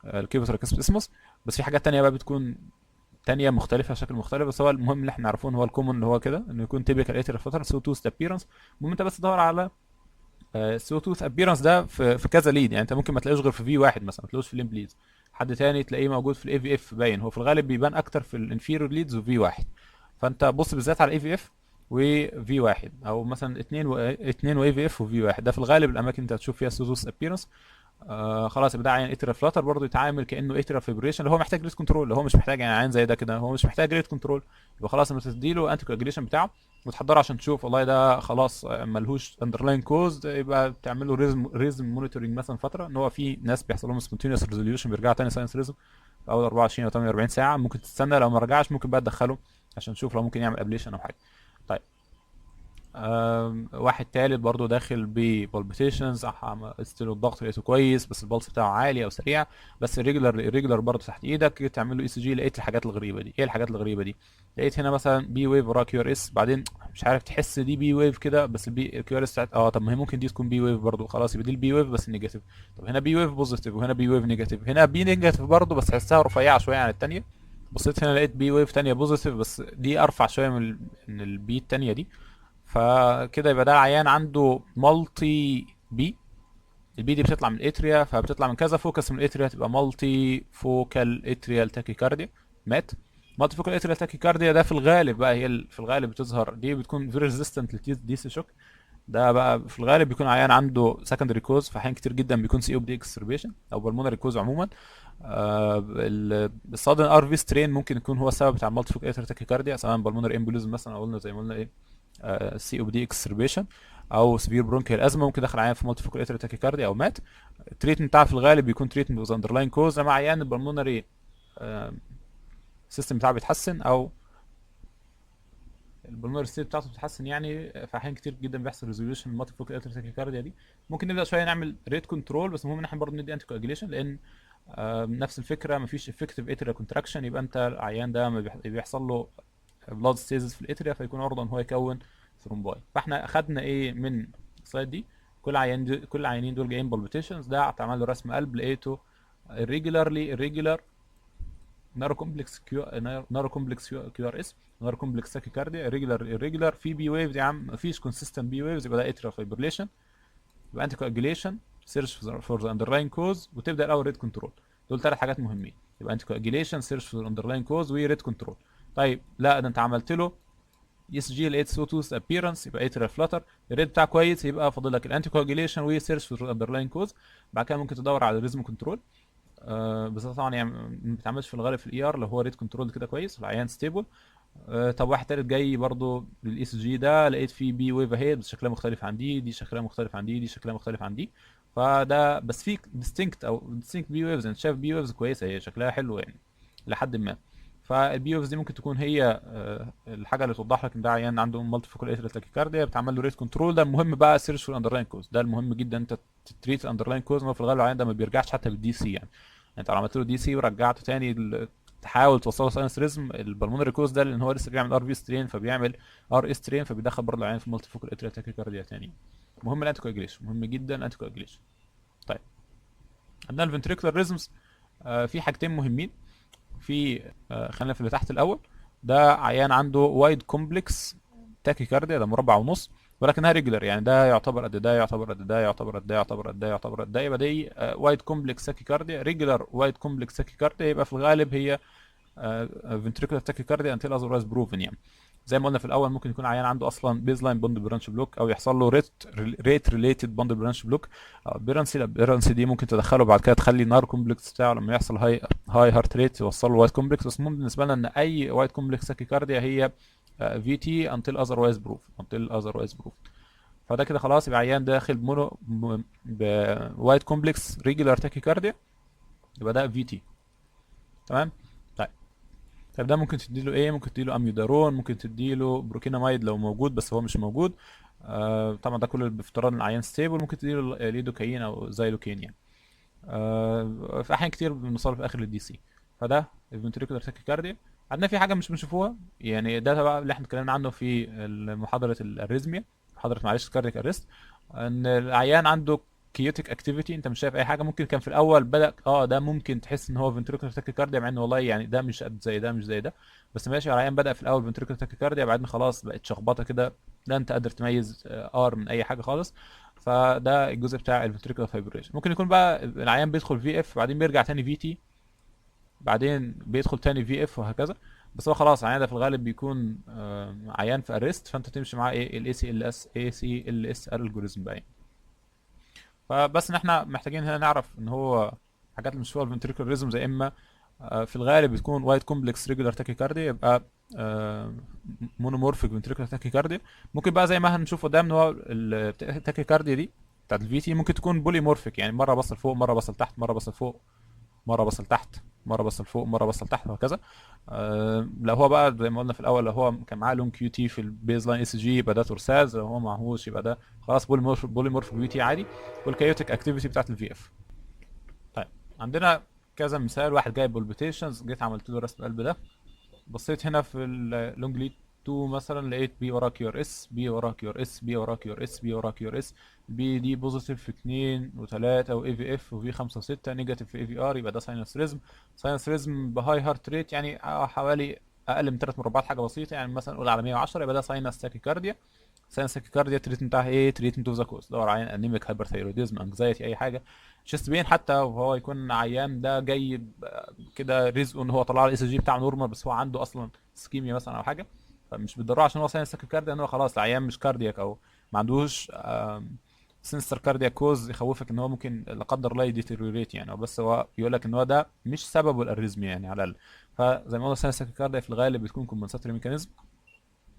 A: الكيفوترايكاسبت اسمس. بس في حاجات تانية بقى بتكون تانية مختلفة شكل مختلف، بس هو المهم اللي احنا نعرفه ان هو الكومن اللي هو كده انه يكون تيبيكال اتريال فلاتر سو توث ابييرنس. المهم انت بس تدور على السو توث ابييرنس ده في كذا ليد. يعني انت ممكن ما تلاقوش غير في في واحد مثلا، ما تلاقوش في ليمبليز. حد تاني تلاقيه موجود في الاي في اف باين. هو في الغالب بيبان اكتر في الانفيرور ليدز وفي واحد. فانت بص بالذات على الاي في اف وفي واحد، او مثلا اتنين واي في اف وفي واحد. ده في الغالب الاماكن انت هتشوف فيها السو توث ابييرنس. خلاص يبقى ده عين اتريال فلاتر برضه يتعامل كانه اتريال فيبريشن اللي هو محتاج ريت كنترول، اللي هو مش محتاج يعني عين زي ده كده هو مش محتاج ريت كنترول. يبقى خلاص لما تديله انتي كواجيليشن بتاعه وتحضره عشان تشوف والله ده خلاص ملهوش اندرلاين كوز، يبقى بتعمل له ريزم مونيتورنج مثلا فتره. ان هو في ناس بيحصل لهم سبونتينيوس ريزوليوشن بيرجعوا تاني ساينس ريزم في اول 24 او 48 ساعه. ممكن تستنى لو ما رجعش ممكن بقى تدخله عشان تشوف لو ممكن يعمل ابليشن او حاجه. طيب واحد تالت برضو داخل ببالبيتيشنز، ستيل الضغط لقيته كويس بس البلس بتاعه عالي او سريع، بس الريجولار برضو تحت ايدك تعمل له اي سي جي. لقيت الحاجات الغريبه دي. ايه الحاجات الغريبه دي؟ لقيت هنا مثلا بي ويف ورا كيو ار اس، بعدين مش عارف تحس دي بي ويف كده بس البي كيو ار اس بتاعت طب ما هي ممكن دي تكون بي ويف برضو. خلاص يبقى دي البي ويف بس نيجاتيف. طب هنا بي ويف بوزيتيف وهنا بي ويف نيجاتيف، هنا بي نيجاتيف برضو بس تحسها رفيعه شويه عن الثانيه. بصيت هنا لقيت بي ويف تانية بوزيتيف بس دي ارفع شويه من البي التانية دي. فكده يبقى ده العيان عنده مالتي بي. البي دي بتطلع من الاتريا، فبتطلع من كذا فوكس من الاتريا تبقى مالتي فوكال اتريال تاكيكارديا مات. مالتي فوكال اتريال تاكيكارديا ده في الغالب بقى هي في الغالب بتظهر دي بتكون فيري ريزيستنت للدي سي شوك. ده بقى في الغالب بيكون عيان عنده سكندري كوز، في احيان كتير جدا بيكون سي او بي اكسربيشن او بالمونري كوز عموما. الصادن ار في سترين ممكن يكون هو السبب بتاع المالتي فوكال اتريال تاكيكارديا، سواء بالمونري امبوليزم مثلا او قلنا زي ما قلنا ايه سي او دي اكسربيشن او سيفير برونكيال ازمه. ممكن دخل عيان في مالتي فوكال اتريال تاكيكارديا او مات. التريتمنت بتاعه في الغالب بيكون تريتمنت وذ اندرلاين كوز، لما عيان البلمونري السيستم بتاعه بيتحسن او البلمونري ستيت بتاعته بتتحسن. يعني في احيان كتير جدا بيحصل ريزوليوشن المالتي فوكال اتريال تاكيكارديا دي. ممكن نبدا شويه نعمل ريت كنترول، بس المهم ان احنا برضه ندي انتي كواجيليشن لان نفس الفكره مفيش افكتيف اتريال كونتراكشن. يبقى انت العيان ده ما بيحصل له بلاد ستيزز في الاتريا فيكون عرضه ان هو يكون ثرومباي. فاحنا اخدنا ايه من السلايد دي؟ كل العيانين دول جايين بالبيتيشنز. ده اتعمل له رسم قلب لقيته irregular نارو كومبلكس كيو ار اس، نارو كومبلكس تاكيكارديا irregular في بي ويفز يا عم مفيش كونسيستنت بي ويفز، يبقى ده اتريال فايبريليشن. يبقى انتي كواجيليشن سيرش فور ذا اندرلاين كوز وتبدا الاول ريت كنترول. دول ثلاث حاجات مهمين. يبقى انتي كواجيليشن سيرش فور اندرلاين كوز وريت كنترول. طيب لا ده انت عملت له اس جي لقيت سو توث ابييرنس يبقى اتريال فلاتر، الريت بتاعه كويس يبقى فاضل لك الانتي كواجيليشن وسيرش فور اندرلاين كوز. بعد كده ممكن تدور على الريزم كنترول. بس ده طبعا يعني ما بتعملش في الغالب في الاي ار لو هو ريت كنترول كده كويس والعيان ستيبل. طب واحد تالت جاي برضو للاي سي جي ده لقيت فيه بي ويف اهي بس شكلها مختلف عن دي شكلها مختلف عن دي شكلها مختلف عن دي. فده بس في ديستنكت او ديستنكت بي ويفز. انت شايف بي ويفز كويسه هي شكلها حلو يعني لحد ما. فالبي ويفز دي ممكن تكون هي الحاجه اللي توضح لك ان ده عيان عنده مالتي فوكال اتريال تاكيكارديا بتعمل له ريت كنترول. ده المهم بقى سيرش في الاندرلاين كوز. ده المهم جدا انت تتريت الاندرلاين كوز. في الغالب العيان ده ما بيرجعش حتى بالدي سي يعني. انت لو عملت له دي سي ورجعته تاني تحاول توصله ساينس ريزم البلمونري كوز ده لان هو لسه بيعمل ار في سترين فبيعمل ار اس سترين فبيدخل برضه العيان في مالتي فوكال اتريال تاكيكارديا تاني. مهم الانتي كواجيليشن، مهم جدا الانتي كواجيليشن. طيب عندنا الفنتريكولار ريزمز. في حاجتين مهمين في خلينا في اللي تحت الاول. ده عيان عنده وايد كومبلكس تاكيكارديا، ده مربع ونص، ولكنها ريجولار، يعني ده يعتبر قد ده، يعتبر قد ده، يعتبر قد ده، يعتبر قد ده، يعتبر قد ده، يبقى دي وايد كومبلكس تاكيكارديا. ريجولار وايد كومبلكس تاكيكارديا يبقى في الغالب هي فنتريكولار تاكيكارديا انتل اذروايز بروفن يعني. زي ما قلنا في الاول ممكن يكون عيان عنده اصلا بيز لاين بوند برانش بلوك، او يحصل له ريت ريليتد بوند برانش بلوك. الابيرنسي دي ممكن تدخله بعد كده تخلي النار كومبلكس بتاعه لما يحصل هاي هارت ريت يوصل له وايت كومبلكس. بس المهم بالنسبه لنا ان اي وايت كومبلكس تاكيكارديا هي في تي انتل اذروايز بروف، انتل اذروايز بروف. فده كده خلاص يبقى عيان داخل بوايت كومبلكس ريجولار تاكيكارديا، يبقى ده في تي. تمام. طيب. طيب ده ممكن تديله ايه؟ ممكن تديله اميودارون، ممكن تديله بروكيناميد لو موجود، بس هو مش موجود. طبعا ده كله بافتراض ان العيان ستيبل. ممكن تديله ليدوكاين او زايلوكين يعني. في احيان كتير بنوصل في اخر للدي سي. فده الفنتريكولار تاكيكارديا. عندنا في حاجه مش بنشوفوها يعني، ده بقى اللي احنا اتكلمنا عنه في محاضره الاريزميا، محاضره معلش كاردياك ارست، ان العيان عنده كيوتيك اكتيفيتي، انت مش شايف اي حاجه. ممكن كان في الاول بدا ده ممكن تحس ان هو فنتريكولار تاكيكارديا، مع انه والله يعني ده مش قد زي ده، مش زي ده. بس ماشي، العيان بدا في الاول فنتريكولار تاكيكارديا، بعدين خلاص بقت شخبطه كده، لا انت قادر تميز ار من اي حاجه خالص. فده الجزء بتاع الفنتريكولار فايبريشن. ممكن يكون بقى العيان بيدخل في اف، بعدين بيرجع تاني في تي، بعدين بيدخل تاني في اف وهكذا. بس هو خلاص العيان ده في الغالب بيكون عيان في ارست، فانت تمشي معاه ايه الاي سي ال اس الجوريزم بقى يعني. فبس ان احنا محتاجين هنا نعرف ان هو حاجات اللي مش فيها الفنتريكولار ريزم، زي اما في الغالب بتكون وايت كومبلكس ريجولار تاكيكارديا، يبقى مونومورفيك فنتريكولار تاكيكارديا. ممكن بقى زي ما هنشوف قدام ان هو التاكيكارديا دي بتاعت الفي تي ممكن تكون بولي مورفيك، يعني مره بصل فوق، مره بصل تحت، مره بصل فوق، مره بصل تحت، مره بصل فوق، مره بصل تحت، وهكذا. لو هو بقى زي ما قلنا في الاول، لو هو كان معاه لون كيو تي في البيز لاين اس جي يبقى ده تورساز، لو هو معهوش يبقى ده خلاص بولي مورفيك في تي عادي. والكايوتيك اكتيفيتي بتاعت الفي اف. طيب عندنا كذا مثال. واحد جايب بالبيتيشنز، جيت عملت له رسم القلب ده، بصيت هنا في اللونج ليد 2 مثلا، لقيت بي وراه كيو ار اس، بي وراه كيو ار اس، بي وراه كيو ار اس، بي وراه كيو ار اس. البي دي بوزيتيف في 2 و3 واي في اف، وفي 5 و6 نيجاتيف في اي في ار، يبقى ده ساينس ريزم. ساينس ريزم بهاي هارت ريت، يعني حوالي اقل من 3 مربعات، حاجه بسيطه يعني، مثلا نقول على 110، يبقى ده ساينس تاكيكارديا. ساينس تاكيكارديا التريتمنت بتاعها ايه؟ تريتمنت اوف ذا كوز، دور عين انيميك هايبرثايروديزم، انكزايتي، اي حاجه. شيست بين حتى وهو يكون عيان ده جاي كده رزقه ان هو طلع الاس جي بتاعه نورمال، بس هو عنده اصلا سكيميا مثلا او حاجه، فمش بتضره عشان هو ساينس تاكيكارديا ان هو خلاص العيان مش كاردياك، او ما عندوش سنسر كاردياك كوز يخوفك ان هو ممكن لا قدر الله يديتيريوريت يعني. بس هو بيقول لك ان هو ده مش سببه الاريزميا يعني على الاقل. فزي ما قلنا ساينس تاكيكارديا في الغالب بتكون كومبنساتوري ميكانيزم.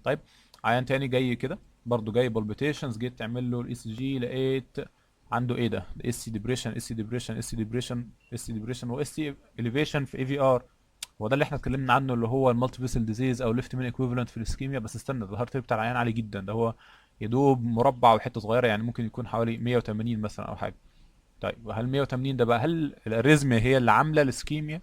A: طيب عيان تاني جاي كده برضه جاي بالبيتيشنز، جيت تعمل له الاي سي جي، لقيت عنده ايه ده؟ اس سي ديبريشن، اس سي ديبريشن، اس سي ديبريشن، اس سي ديبريشن، واس سي اليفيشن في اي في ار. هو ده اللي احنا اتكلمنا عنه، اللي هو المالتي فيسل ديزيز او ليفت مين ايكويفالنت في الاسكيميا. بس استنى، الهارت ريت بتاع العيان عالي جدا، ده هو يدوب مربع وحته صغيره، يعني ممكن يكون حوالي 180 مثلا او حاجه. طيب هل 180 ده بقى، هل الاريزميا هي اللي عامله الاسكيميا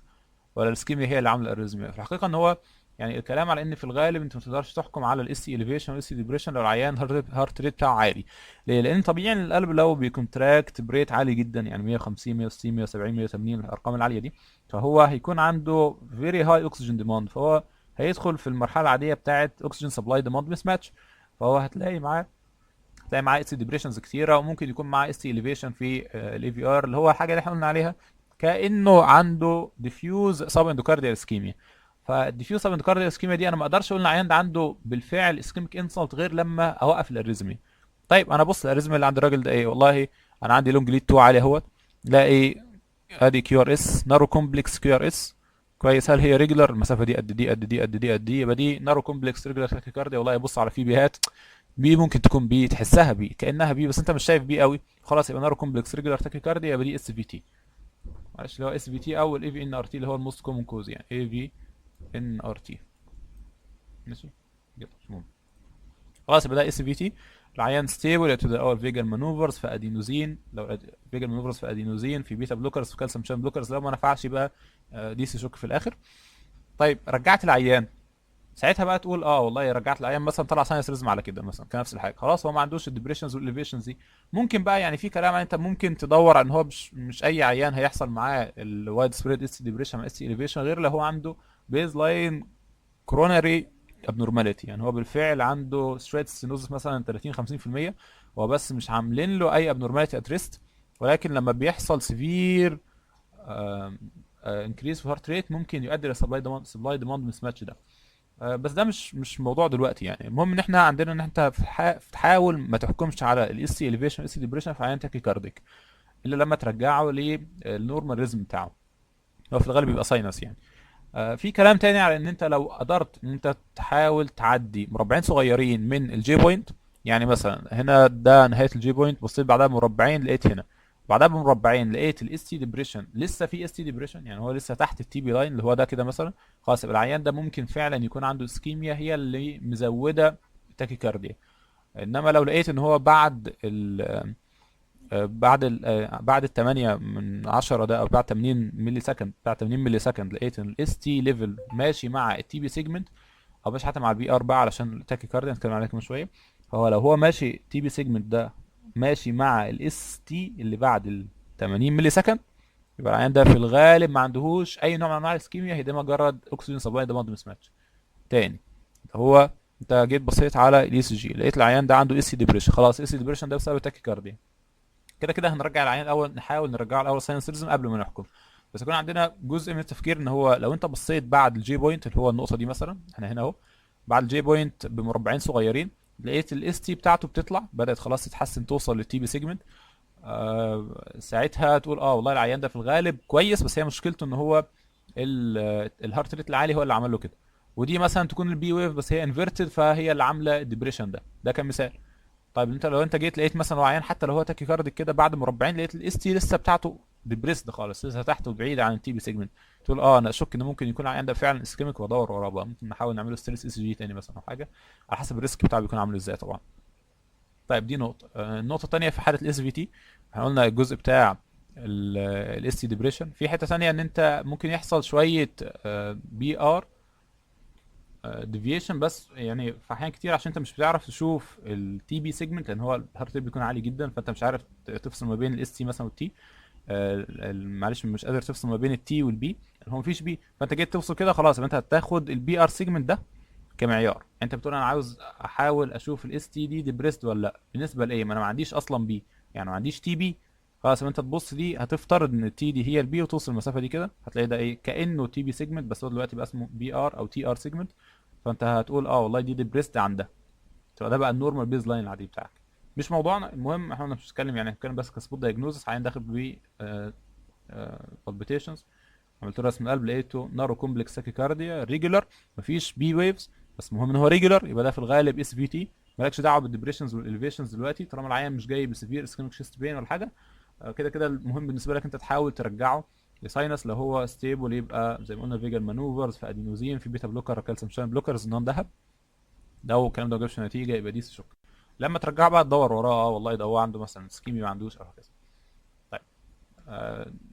A: ولا الاسكيميا هي اللي عامله الاريزميا؟ في الحقيقه ان هو يعني الكلام على ان في الغالب انت ما تقدرش تحكم على الاس سي اليفيشن والاس سي ديبريشن لو العيان هارت ريت بتاعه عالي. ليه؟ لان طبيعي ان القلب لو بيكونتراكت بريت عالي جدا، يعني 150 160 170 180 الارقام العاليه دي، فهو هيكون عنده فيري هاي اوكسجين ديماند، فهو هيدخل في المرحله العاديه بتاعه اوكسجين سبلاي ديماند مس ماتش. فهو هتلاقي معاه اس سي ديبريشنز كتيره، وممكن يكون معاه اس سي اليفيشن في الاي في ار، اللي هو الحاجه اللي احنا قلنا عليها كانه عنده ديفيوز سب اندوكارديال اسكيميا. فالديفيوز سب اندوكارديال اسكيميا دي انا ما اقدرش اقول ان العيان ده عنده بالفعل اسكيميك انسلت غير لما اوقف الاريزمي. طيب انا بص الاريزمي اللي عند الراجل ده ايه؟ والله انا عندي لونج ليد 2 عالي اهوت، لاقي ادي كيو ار اس نارو كومبلكس كيو ار اس كويس. هل هي ريجولار؟ المسافه دي قد دي قد دي قد دي قد دي، يبقى دي نارو كومبلكس ريجولار تاكيكارديا. والله بص على في بيهات، بي ممكن تكون بي، تحسها بي كانها بي بس انت مش شايف بي قوي، خلاص يبقى نارو كومبلكس ريجولار تاكيكارديا، يبقى دي اس في تي. معلش اللي هو اس في تي او الاي في ان ار تي اللي هو الموست كومن كوز، يعني اي في ان ار تي. ماشي يلا مش مهم. خلاص يبقى ده اس في تي. العيان ستيبل تو ذا اول فيجن مانوفرز في ادينوزين، لو فيجن مانوفرز في ادينوزين، في بيتا بلوكرز، في كالسيوم شان بلوكرز، لو ما نفعش يبقى دي سي شوك في الاخر. طيب رجعت العيان، ساعتها بقى تقول اه والله رجعت العيان مثلا طلع ساينس ريزم على كده مثلا كنفس الحاجه، خلاص هو ما عندوش الديبريشنز والاليفيشنز دي. ممكن بقى يعني في كلام انت ممكن تدور ان هو مش اي عيان هيحصل معاه الوايد سبريد اس ديبريشن مع اس اليفيشن غير لو هو عنده بيز لاين كوروناري ابنورماليتي، يعني هو بالفعل عنده ستريت ستينوزس مثلا 30 50%، هو بس مش عاملين له اي ابنورماليتي ات ريست، ولكن لما بيحصل سيفير انكريز في هارت ريت ممكن يؤدي لسبلاي ديماند مس ماتش ده. بس ده مش موضوع دلوقتي يعني. المهم ان احنا عندنا ان انت تحاول ما تحكمش على الاس سي اليفيشن اس ديبريشن في عيان تاكيكارديك الا لما ترجعه للنورمال ريزم بتاعه، هو في الغالب بيبقى ساينس يعني. في كلام تاني على ان انت لو قدرت ان انت تحاول تعدي مربعين صغيرين من الجي بوينت، يعني مثلا هنا ده نهايه الجي بوينت، بصيت بعدها بمربعين لقيت هنا، بعدها بمربعين لقيت الاس تي ديبريشن لسه في اس تي ديبريشن، يعني هو لسه تحت التي بي لاين اللي هو ده كده مثلا، خلاص يبقى العيان ده ممكن فعلا يكون عنده اسكيميا هي اللي مزوده تاكيكارديا. انما لو لقيت ان هو بعد ال 8 من 10 ده او بعد 80 ملي سكند، بعد 80 ملي سكند لقيت ان الاس تي ليفل ماشي مع التي بي سيجمنت، او ماشي حتى مع البي ار بقى علشان التاكي كارديا نتكلم عليه كمان شويه. فهو لو هو ماشي تي بي سيجمنت ده ماشي مع الاس تي اللي بعد ال 80 ملي سكند، يبقى العيان ده في الغالب ما عندهوش اي نوع من انواع الاسكيميا، هي ده مجرد اكسجين سبلاي ديماند مس ماتش. تاني، هو انت جيت بصيت على الاي سي جي لقيت العيان ده عنده اس سي ديبريشن، خلاص اس سي ديبريشن ده بسبب التاكي كارديا، كده كده هنرجع العيان الاول، نحاول نرجعه الاول ساينس ريزم قبل ما نحكم. بس يكون عندنا جزء من التفكير ان هو لو انت بصيت بعد الجي بوينت اللي هو النقطه دي مثلا، احنا هنا اهو بعد الجي بوينت بمربعين صغيرين لقيت الاس تي بتاعته بتطلع بدات خلاص تتحسن توصل للتي بي سيجمنت، ساعتها تقول اه والله العيان ده في الغالب كويس، بس هي مشكلته ان هو الهارت ريت العالي هو اللي عمل له كده. ودي مثلا تكون البي ويف بس هي انفيرتد فهي اللي عامله الديبريشن ده، ده كان مثال. طيب انت لو انت جيت لقيت مثلا هو عيان حتى لو هو تاكي كارديك كده بعد مربعين لقيت الاس تي لسه بتاعته ديبريسد خالص لسه تحت وبعيد عن التي بي سيجمنت، تقول اه انا اشك ان ممكن يكون العيان ده فعلا اسكيميك وادور وراه بقى، ممكن نحاول نعمله ستريس اس جي تاني مثلا او حاجه، على حسب الريسك بتاعه بيكون عامل ازاي طبعا. طيب دي نقطه. النقطه الثانيه في حاله الاس في تي، احنا قلنا الجزء بتاع الاس تي ديبريشن، في حته ثانيه ان انت ممكن يحصل شويه بي ار ديفيشن، بس يعني في احيان كتير عشان انت مش بتعرف تشوف التي بي سيجمنت لان هو الهارت ريت بيكون عالي جدا، فانت مش عارف تفصل ما بين الاس تي مثلا والتي، معلش مش قادر تفصل ما بين التي والبي، هو مفيش بي، فانت جيت تفصل كده خلاص يبقى انت هتاخد البي ار سيجمنت ده كمعيار، انت بتقول انا عاوز احاول اشوف الاس تي دي ديبريست ولا لا، بالنسبه لايه؟ ما انا ما عنديش اصلا بي، يعني ما عنديش تي بي، خلاص يبقى انت تبص دي هتفترض ان التي دي هي البي وتوصل المسافه دي كده هتلاقي ده ايه كانه تي بي سيجمنت، بس هو دلوقتي بقى اسمه بي ار او تي ار سيجمنت، فانت هتقول اه والله دي ديبريست عن ده، تبقى ده بقى النورمال بيز لاين العادي بتاعك. مش موضوعنا، المهم احنا مش بنتكلم يعني، هنتكلم بس كسبوت دايجنوزس عين داخل ب بالبيتيشنز، عملت له رسم القلب لقيته نارو كومبلكس ساكيكارديا ريجولار، مفيش بي ويفز، بس المهم ان هو ريجولار يبقى ده في الغالب اس في تي، مالكش دعوه بالديبريشنز والاليفيشنز دلوقتي طالما العيان مش جاي بسيفير اسكيميك شيست بين ولا حاجه. كده كده المهم بالنسبه لك انت تحاول ترجعه لساينس، لو هو ستيبل يبقى زي ما قلنا فيجن مانوفرز في ادينوزين في بيتا بلوكر كالسيوم شان بلوكرز نون ذهب، لو الكلام ده ما جابش نتيجه يبقى دي شكرا. لما ترجعه بقى تدور وراه والله ده هو عنده مثلا سكيمي ما عندوش او هكذا. طيب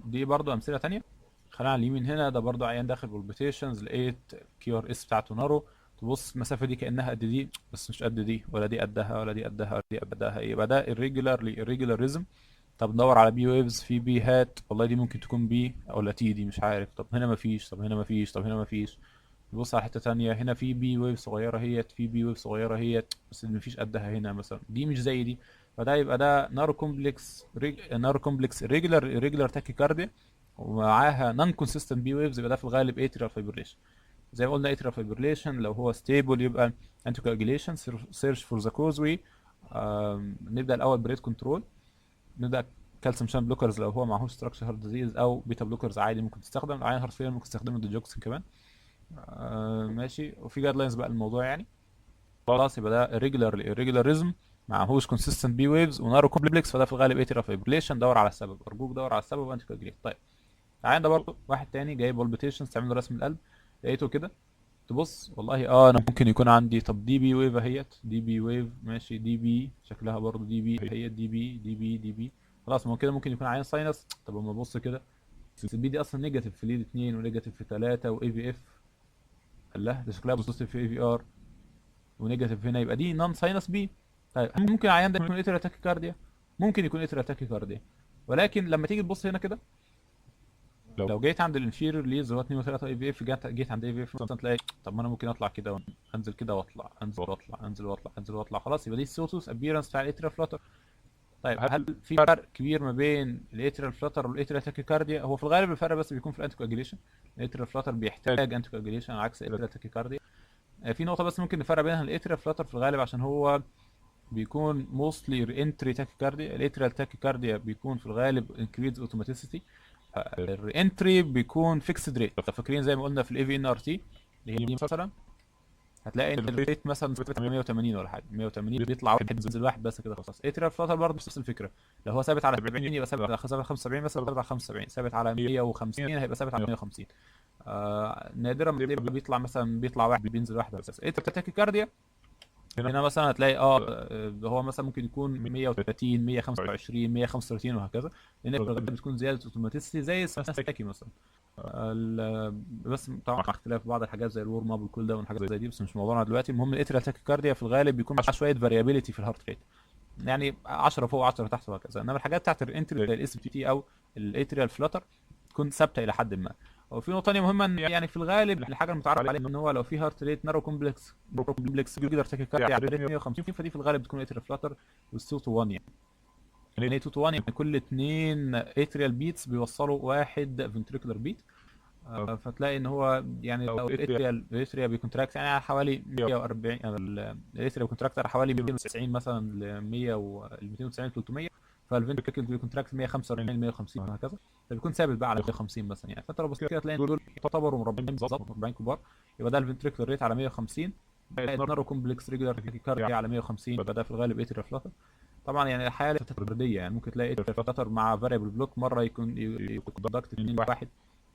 A: دي برضو امثله تانية. خلينا على اليمين هنا ده برضو عيان داخل بالبيتيشنز لقيت كيو ار اس بتاعته نارو، تبص المسافه دي كانها قد دي بس مش قد دي ولا دي قدها ولا دي قدها ولا دي قدها، يبقى ده irregular rhythm. طب ندور على بي ويفز في بي هات، والله دي ممكن تكون بي او لا تي دي مش عارف، طب هنا مفيش، طب هنا مفيش، طب هنا مفيش، نبص على حته تانية هنا في بي ويف صغيره هيت، في بي ويف صغيره هيت بس مفيش قدها هنا مثلا، دي مش زي دي، فده يبقى ده نارو كومبلكس ريجولار تاكيكارديا ومعاها نون كونسيستنت بي ويفز، يبقى ده في الغالب اتريال فايبريشن. زي ما قلنا اتريال فايبريشن لو هو ستيبل يبقى انتي كواجيليشن سيرش فور ذا كوزوي. نبدا الاول بريت كنترول، نبدا كالسيوم شان بلوكرز لو هو معهوش ستراكشر هارت ديزيز، او بيتا بلوكرز عادي ممكن تستخدم، العين حرفيا ممكن تستخدم الديجوكسين كمان. ماشي، وفي جايد لاينز بقى الموضوع يعني. خلاص يبقى ده ريجولاريزم معهوش كونسيستنت بي ويفز ونارو كومبلكس، فده في الغالب اتريال فايبريشن، دور على السبب ارجوك دور على السبب وانت كوجليت. طيب العين ده برضه واحد تاني جايب بالبيتيشنز تعمل له رسم القلب لقيته كده، تبص والله اه انا ممكن يكون عندي، طب دي بي ويف اهيت، دي بي ويف ماشي، دي بي شكلها برضه دي بي هي دي بي دي بي دي بي، خلاص ما هو كده ممكن يكون عين ساينس. طب اما ابص كده البي دي اصلا نيجاتيف في ليد 2 ونيجاتيف في 3 واي في اف، الله ده شكلها بوزيتيف في اي في ار ونيجاتيف هنا، يبقى دي نون ساينس بي. طيب ممكن العيان ده يكون اتريال تاكيكارديا، ممكن يكون اتريال تاكيكارديا، ولكن لما تيجي تبص هنا كده، لو جيت عند الانفيريور ليز اللي هو 2 و3 اي في اف، جيت عند اي في اف مثلا، تلاقي طب ما انا ممكن اطلع كده وانزل كده واطلع، انزل واطلع، انزل واطلع، انزل واطلع، خلاص يبقى دي السوتوس ابييرنس بتاع الاتريال فلاتر. طيب هل في فرق كبير ما بين الاتريال فلاتر والاتريال تاكيكارديا؟ هو في الغالب الفرق بس بيكون في الانتي كواجيليشن. الاتريال فلاتر بيحتاج انتي كواجيليشن على عكس الاتريال تاكيكارديا. في نقطه بس ممكن نفرق بينها، الاتريال فلاتر في الغالب عشان هو بيكون موستلي ري انتري تاكيكارديا، الاتريال تاكيكارديا بيكون في الغالب انكريز اوتوماتيسيتي، الري انتري بيكون فيكسد ريت. لو فاكرين زي ما قلنا في الاي في ان ار تي اللي هي مثلا، هتلاقي ان الريت مثلا 180 ولا حاجه، 180 بيطلع واحد ينزل واحد بس كده خلاص. اتريال فلاتر برضه نفس الفكره، لو هو ثابت على 70 يبقى ثابت على 75 مثلا، ثابت على 75، ثابت على 150 هيبقى ثابت على 150. نادرا ما بيطلع مثلا بيطلع واحد بينزل واحد بس. اتريال تاكيكارديا هنا مثلا هتلاقي هو مثلا ممكن يكون 130 125 135 وهكذا، لان في الغالب بتكون زياده اوتوماتيسيتي زي الساكي مثلا. بس طبعا مع اختلاف بعض الحاجات زي الورم اب والكول داون والحاجات زي دي، بس مش موضوعنا دلوقتي. المهم الاتريال تاكيكارديا في الغالب بيكون مع شويه فاريابيليتي في الهارت ريت، يعني 10 فوق 10 تحت وهكذا. انما الحاجات بتاعت الانتري زي الاس بي تي او الاتريال فلاتر تكون ثابته الى حد ما. وفي نقطه ثانيه مهمه، ان يعني في الغالب الحاجه المتعارف عليها ان هو لو في هارت ريت نارو كومبلكس يقدر تاكيكارديا على 150، فدي في الغالب بتكون اتريال فلاتر وال2 تو 1 يعني. يعني 2 تو 1 يعني كل 2 اتريال بيتس بيوصلوا واحد فنتريكولار بيت. فتلاقي ان هو يعني لو الاتريا بيكونتراكت يعني على حوالي 140، الاتريا بيكونتراكت على حوالي 290 مثلا ل 100 و 290 300، فالفنتريكل بيكونتراكت 145 150 وهكذا، فبيكون ثابت بقى على 150 مثلا يعني. فانت لو بصيت كده تلاقي دول يعتبروا مربعين بالظبط، مربعين كبار، يبقى ده الفنتريكل ريت على 150، نارو كومبلكس ريجولار تاكيكارديا على 150، يبقى ده في الغالب اتريا فلاتر. طبعا يعني الحاله فرديه، يعني ممكن تلاقي اتريا فلاتر مع فاريبل بلوك، مره يكون كوندكت 2 1،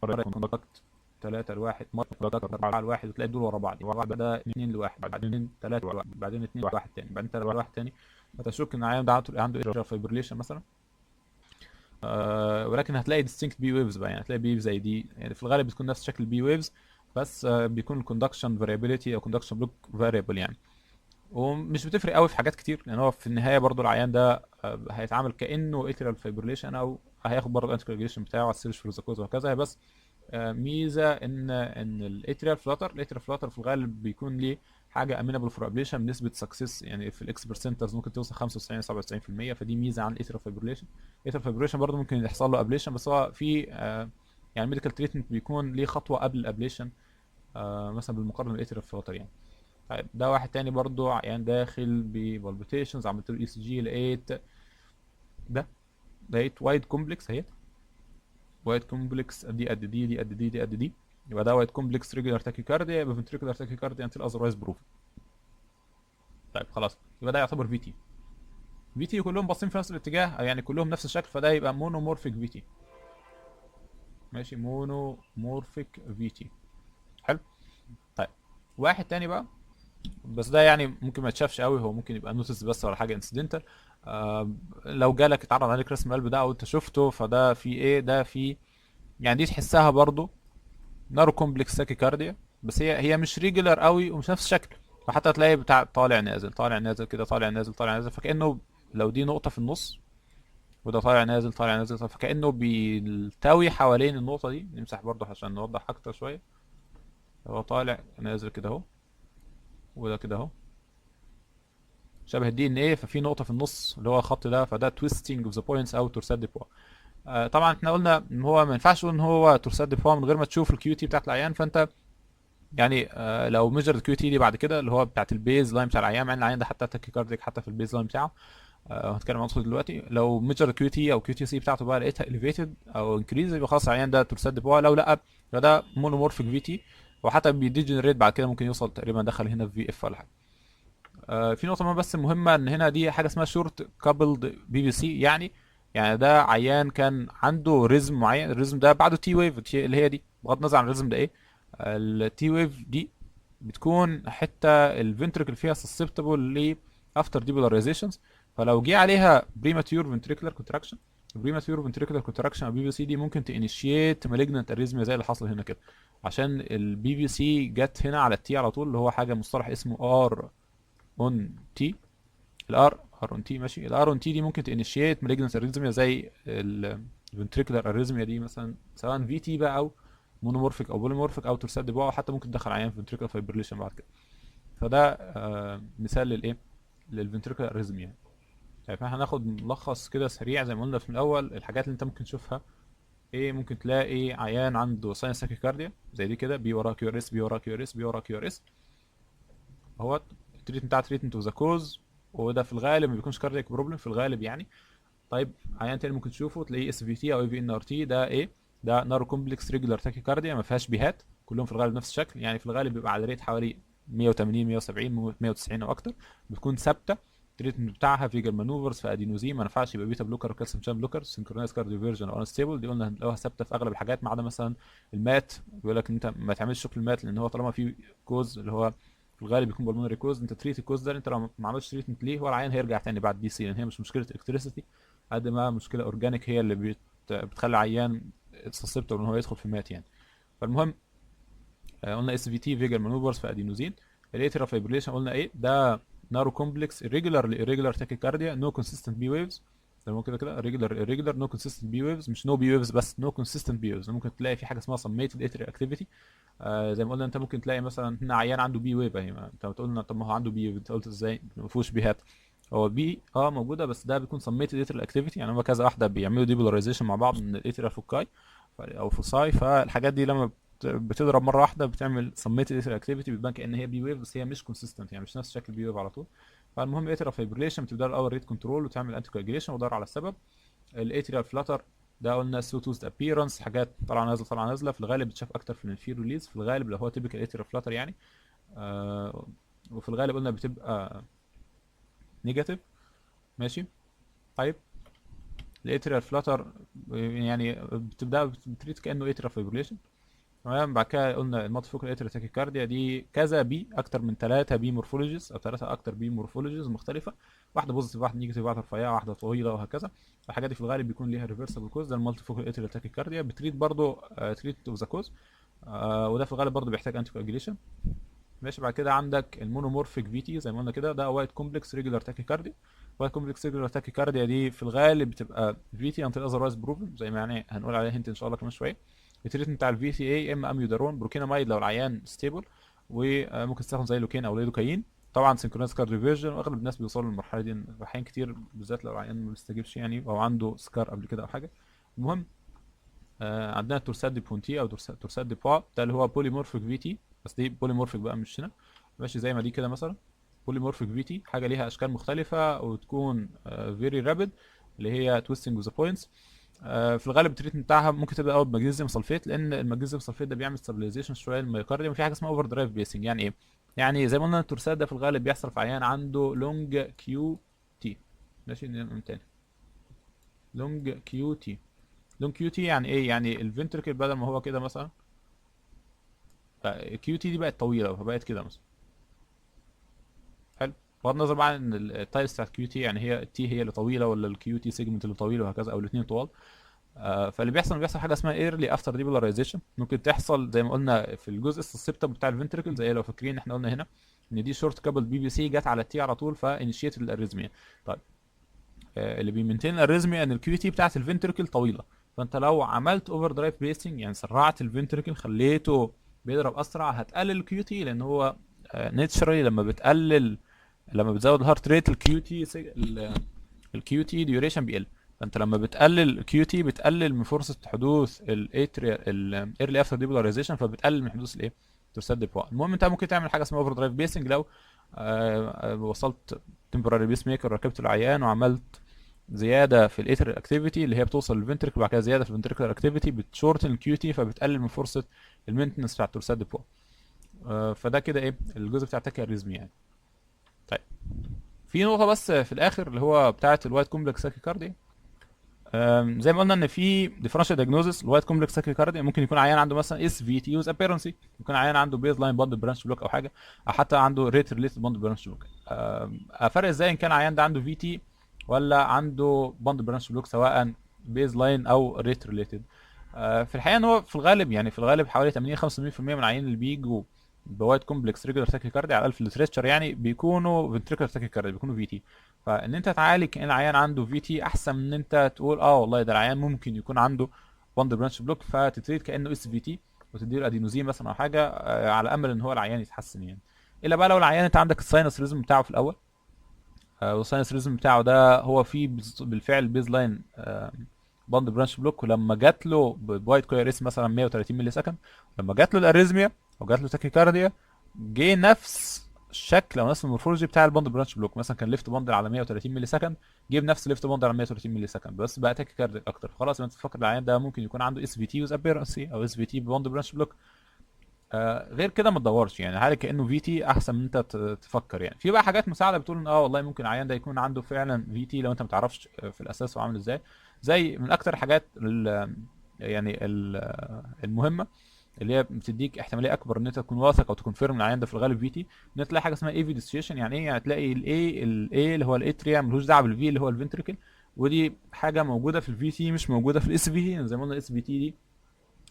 A: مره يكون كوندكت 3 لواحد، مره كوندكت 4 لواحد، وتلاقي دول ورا بعض، ورا بعض ده 2 لواحد، بعدين 3 لواحد، بعدين 2 لواحد تاني، بعدين 3 لواحد تاني. فتشك ان العيان ده عنده اتريال فايبريليشن مثلا. ولكن هتلاقي ديستنكت بي ويفز بقى، يعني هتلاقي بي زي دي، يعني في الغالب بتكون نفس شكل البي ويفز، بس بيكون الكوندكشن فاريابيليتي او كوندكشن بلوك فاريبل يعني. ومش بتفرق قوي في حاجات كتير، لان هو في النهايه برضو العيان ده هيتعامل كانه اتريال فايبريليشن، او هياخد برضه الانتي كواجيليشن بتاعه على السيرش فور ذا وهكذا. بس ميزه ان الاتريال فلاتر في الغالب بيكون ليه حاجه امينبل فور ابليشن بنسبه سكسس، يعني في الاكسبرت سنترز ممكن توصل 95 97%، فدي ميزه عن الاتريال فايبريليشن. الاتريال فايبريليشن برضه ممكن يحصل له ابليشن، بس هو في يعني الميديكال تريتمنت بيكون ليه خطوه قبل الابليشن، مثلا بالمقارنه بالاتريال فلاتر يعني. طيب ده واحد تاني برضو عيان داخل ببالبيتيشنز، عملت له اي سي جي، لقيت ده، لقيت وايد كومبلكس اهي، وايد كومبلكس دي قد دي، دي قد دي، دي قد دي، يبقى ده وايد كومبلكس ريجولار تاكيكارديا، يبقى فنتريكولار تاكيكارديا انتل اذروايز بروف. طيب خلاص، يبقى ده يعتبر في تي. في تي كلهم باصين في نفس الاتجاه، يعني كلهم نفس الشكل، فده يبقى مونومورفيك في تي. ماشي، مونومورفيك في تي. حلو. طيب واحد تاني بقى، بس ده يعني ممكن ما يتشافش قوي، هو ممكن يبقى نوتس بس ولا حاجه انسيدنتال. لو جالك اتعرض عليك رسم القلب ده او انت شفته، فده في ايه؟ ده في يعني دي تحسها برضو نارو كومبلكس تاكيكارديا، بس هي مش ريجولار قوي ومش نفس الشكل، فحتى تلاقي بتاع طالع نازل طالع نازل كده، طالع نازل طالع نازل، فكانه لو دي نقطه في النص وده طالع نازل طالع نازل، فكانه بيلتوي حوالين النقطه دي. نمسح برضو عشان نوضح اكتر شويه. هو طالع نازل كده اهو، وده كده اهو شبه الدي ان ايه، ففي نقطه في النص اللي هو الخط ده، فده تويستنج اوف ذا بوينتس او تورسات دي بوا. طبعا احنا قلنا ان هو ما ينفعش ان هو تورسات دي بوا من غير ما تشوف الكيو تي بتاعت العيان. فانت يعني لو ميجر الكيو تي دي بعد كده اللي هو بتاعت البيز لاين بتاع العيان، يعني العيان ده حتى تاكيكارديك حتى في البيز لاين بتاعه، هنتكلم عنه دلوقتي. لو ميجر الكيو تي او كيو تي سي بتاعته بقى لقيتها اليفيتد او انكريز، يبقى خلاص العيان ده تورسات دي بوا. لو لا، يبقى ده مونومورفيك في تي، وحتى بيديجنريت بعد كده، ممكن يوصل تقريبا دخل هنا في اف ولا حاجه. في نقطة مهمة بس مهمة، ان هنا دي حاجة اسمها شورت كابلد بي بي سي، يعني ده عيان كان عنده ريزم معين، الريزم ده بعده تي ويف اللي هي دي، بغض النظر عن الريزم ده ايه. التي ويف دي بتكون حتة الفنتركل فيها سسبتبل ل افتر ديبولاريزيشنز، فلو جه عليها بريماتيور فنتريكولار كونتراكشن بريماتيور فنتريكولار كونتراكشن او بي في سي دي ممكن تانيشيت مالجنانت اريزميا زي اللي حصل هنا كده، عشان البي في سي جت هنا على التي على طول، اللي هو حاجه مصطلح اسمه ار اون تي. ار اون تي ماشي. الار اون تي دي ممكن تانيشيت مالجنانت اريزميا زي الفنتريكولار اريزميا دي مثلا، سواء في تي بقى او مونومورفيك او بوليمورفيك او ترسد بقى، حتى ممكن تدخل عيان فنتريكولار فايبريليشن بعد كده. فده مثال للايه، للفنتريكولار اريزميا. طيب احنا هناخد ملخص كده سريع زي ما قلنا في الاول. الحاجات اللي انت ممكن تشوفها ايه، ممكن تلاقي عيان عنده ساينس تاكيكارديا زي دي كده، بي وراه كيو ار اس، بي وراه كيو ار اس، بي وراه كيو ار اس اهوت. التريتمنت بتاع تريتمنت اوف ذا كوز، وده في الغالب ما بيكونش كاردياك بروبلم في الغالب يعني. طيب عيان تاني ممكن تشوفه تلاقيه اس في تي او اي في ان ار تي، ده ايه؟ ده نارو كومبلكس ريجولار تاكيكارديا، ما فيهاش بيهات، كلهم في الغالب نفس الشكل يعني. في الغالب بيبقى على ريت حوالي 180 170 190 او اكتر، بتكون ثابته. التريتمنت بتاعها فيجر مانوفرز في ادينوزين، ما ينفعش يبقى بيتا بلوكر وكالسيوم شان بلوكر، سنكرونايز كارديو فيرجن او انستيبل، دي قلنا هنلاقوها ثابته في اغلب الحاجات ما عدا مثلا المات. بيقول لك انت ما تعملش شغل المات، لان هو طالما في كوز اللي هو في الغالب يكون بالمونري كوز، انت تريت الكوز ده، انت لو ما عملتش تريتمنت ليه هو العيان هيرجع تاني بعد دي سي، لان هي مش مشكله الكتريسيتي قد ما مشكله اورجانيك هي اللي بتخلي عيان سسبتبل ان هو يدخل في مات يعني. فالمهم قلنا اس في تي فيجر مانوفرز في ادينوزين. الاترا فايبريليشن قلنا ايه؟ ده نارو كومبلكس irregular تاكيكارديا، نو كونسيستنت بي ويفز، زي ما كده كده irregular نو كونسيستنت بي ويفز، مش نو بي ويفز بس، نو كونسيستنت بي ويفز. ممكن تلاقي في حاجه اسمها سميتد اتري اكتيفيتي. زي ما قلنا انت ممكن تلاقي مثلا هنا عيان عنده بي ويف اهي، انت بتقول لنا طب ما هو عنده بي ويف، انت قلت ازاي ما فيهوش بيهات؟ هو بي موجوده، بس ده بيكون سميتد اتري اكتيفيتي، يعني هو كذا واحده بيعملوا ديبولاريزيشن مع بعض من الاتري فوكاي او فوساي، فالحاجات دي لما بتضرب مره واحده بتعمل سميتد اتري اكتيفيتي، بتبان كان هي بي ويف، بس هي مش كونسيستنت يعني مش نفس شكل بي ويف على طول. فالمهم اتري فايبريليشن بتبدا الاول ريت كنترول وتعمل انتي كواجيليشن وتدور على السبب. الاتريال فلاتر ده قلنا سوتوست ابييرنس، حاجات طالعه نازله طالعه نازله، في الغالب بتشاف اكتر في الانفير ريليز في الغالب لو هو تيبيكال اتريال فلاتر يعني. وفي الغالب قلنا بتبقى نيجاتيف ماشي. طيب الاتريال فلاتر يعني بتبدا بتريد كانه اتريال فايبريليشن تمام. بعد كده قلنا المالتي فوكال اتريال تاكيكارديا دي كذا بي، اكتر من 3 بي مورفولوجيز او 3 اكتر بي مورفولوجيز مختلفه، واحده بوزيتيف واحده نيجاتيف واحده رفيعه واحده طويله وهكذا. الحاجات دي في الغالب بيكون ليها ريفرسبل كوز، ده المالتي فوكال اتريال تاكيكارديا بتريد برضه تريت اوف ذا كوز، وده في الغالب برضه بيحتاج انتي كواجيليشن ماشي. بعد كده عندك المونومورفيك في تي زي ما قلنا كده، ده وايت كومبلكس ريجولار تاكيكارديا. وايت كومبلكس ريجولار تاكيكارديا دي في الغالب بتبقى في تي انتل اذروايز بروفن، زي ما يعني هنقول عليها هنت ان شاء الله كمان شويه. التريتمنت بتاع الفي تي اي اما اميودارون بروكينامايد لو العيان ستيبل، وممكن تستخدم زي لوكين او ليدوكاين، طبعا سنكرونايز كارديوفيرجن، واغلب الناس بيوصلوا للمرحله دي احيان كتير، بالذات لو العيان ما بيستجيبش يعني او عنده سكار قبل كده او حاجه. المهم عندنا تورساد دي بونتي او تورساد دي بوا، ده اللي هو بوليمورفيك في تي، بس دي بوليمورفيك بقى مش هنا ماشي، زي ما دي كده مثلا بوليمورفيك في تي، حاجه ليها اشكال مختلفه وتكون فيري رابيد اللي هي تويستنج اوف ذا بوينتس. في الغالب التريتمنت بتاعها ممكن تبدا اول بمغنيسيوم سلفيت، لان المغنيسيوم سلفيت ده بيعمل ستابلايزيشن شويه للميوكارديوم. في حاجه اسمها اوفر درايف بيسنج، يعني ايه؟ يعني زي ما قلنا التورساد ده في الغالب بيحصل في عيان عنده لونج كيو تي ماشي. نقول تاني لونج كيو تي. لونج كيو تي يعني ايه؟ يعني الفنتركل بدل ما هو كده مثلا، الكيو تي دي بقت طويله فبقت كده مثلا. حلو. بغض النظر بقى عن التايبس بتاعت كيو تي، يعني هي التي هي اللي طويله ولا الكيو تي سيجمنت اللي طويل وهكذا، او الاثنين طوال. فاللي بيحصل حاجه اسمها ايرلي افتر ديبولاريزيشن، ممكن تحصل زي ما قلنا في الجزء السسبتبل بتاع الفنتركل، زي لو فاكرين احنا قلنا هنا ان دي شورت كابل بي بي سي جت على التي على طول فانيشيتد الاريزميا. طيب اللي بيمنتين الاريزميا ان الكيو تي بتاعت الفنتركل طويله، فانت لو عملت اوفر درايف بيسنج يعني سرعت الفنتركل خليته بيضرب اسرع، هتقلل الكيو تي، لان هو ناتشرالي لما بتزود الهارت ريت الكيو تي ديوريشن بيقل. فانت لما بتقلل الكيو تي بتقلل من فرصه حدوث الايرلي افتر ديبولاريزيشن، فبتقلل من حدوث الايه؟ ترسد البوا. المهم انت ممكن تعمل حاجه اسمها اوفر درايف بيسنج، لو وصلت تمبراري بيس ميكر ركبت العيان وعملت زياده في الايتر اكتيفيتي اللي هي بتوصل للفنتركل، وبعد كده زياده في الفنتركل اكتيفيتي بتشورتن الكيو تي، فبتقلل من فرصه المينتنس بتاع الترسد بوا. فده كده ايه الجزء بتاع التاكي اريزمي يعني. طيب في نقطه بس في الاخر اللي هو بتاعه الوايت كومبلكس تاكيكارديا. زي ما قلنا ان في ديفرنشال دايجنوزس الوايت كومبلكس تاكيكارديا، ممكن يكون عيان عنده مثلا اس في تي يوز ابيرنسي، يكون عيان عنده بيز لاين باند برانش بلوك او حاجه، او حتى عنده ريت ريليتد باند برانش بلوك. افرق ازاي ان كان عيان ده عنده في تي ولا عنده باند برانش بلوك، سواء بيز لاين او ريت ريليتد. في الحقيقه ان هو في الغالب، يعني في الغالب حوالي 80 85% من العيانين اللي بيجوا بوايت كومبلكس ريجولار تاكيكارديا على الف لتريتشر يعني بيكونوا فنتريكولار تاكيكارديا، بيكونوا في تي. فان انت تعالج كأن العيان عنده في تي احسن من ان انت تقول اه والله ده العيان ممكن يكون عنده باند برانش بلوك، فتتريد كانه اس في تي وتديله ادينوزين مثلا او حاجه على امل ان هو العيان يتحسن يعني. الا بقى لو العيان انت عندك الساينس ريزم بتاعه في الاول، والساينس ريزم بتاعه ده هو فيه بالفعل بيز لاين باند برانش بلوك، ولما جات له بوايت كويريس مثلا 130 ملي سكند، لما جات له الاريزميا او جات له تاكيكارديا، جه نفس الشكل او نفس المورفولوجي بتاع الباند برانش بلوك. مثلا كان ليفت باند على 130 ملي سكند، جيب نفس ليفت باند على 130 ملي سكند بس بقى تاكيكارديا اكتر. خلاص انت تفكر العيان ده ممكن يكون عنده اس في تي ويز ابيرنسي او اس في تي بباند برانش بلوك. غير كده ما تدورش يعني، حاجه كانه في تي احسن من انت تفكر يعني. في بقى حاجات مساعده بتقول ان اه والله ممكن العيان ده يكون عنده فعلا في تي لو انت ما تعرفش في الاساس هو عامل ازاي. زي من اكتر الحاجات يعني المهمه اللي هي بتديك احتماليه اكبر ان انت تكون واثق او تكون فيرم العيان ده في الغالب في تي، ان انت تلاقي حاجه اسمها اي في ديسوسيشن. يعني ايه؟ يعني تلاقي الاي اللي هو الاتريا ملوش دعوه بالفي اللي هو الفنتريكل، ودي حاجه موجوده في الفي تي مش موجوده في الاس في تي. زي ما قلنا الاس في تي دي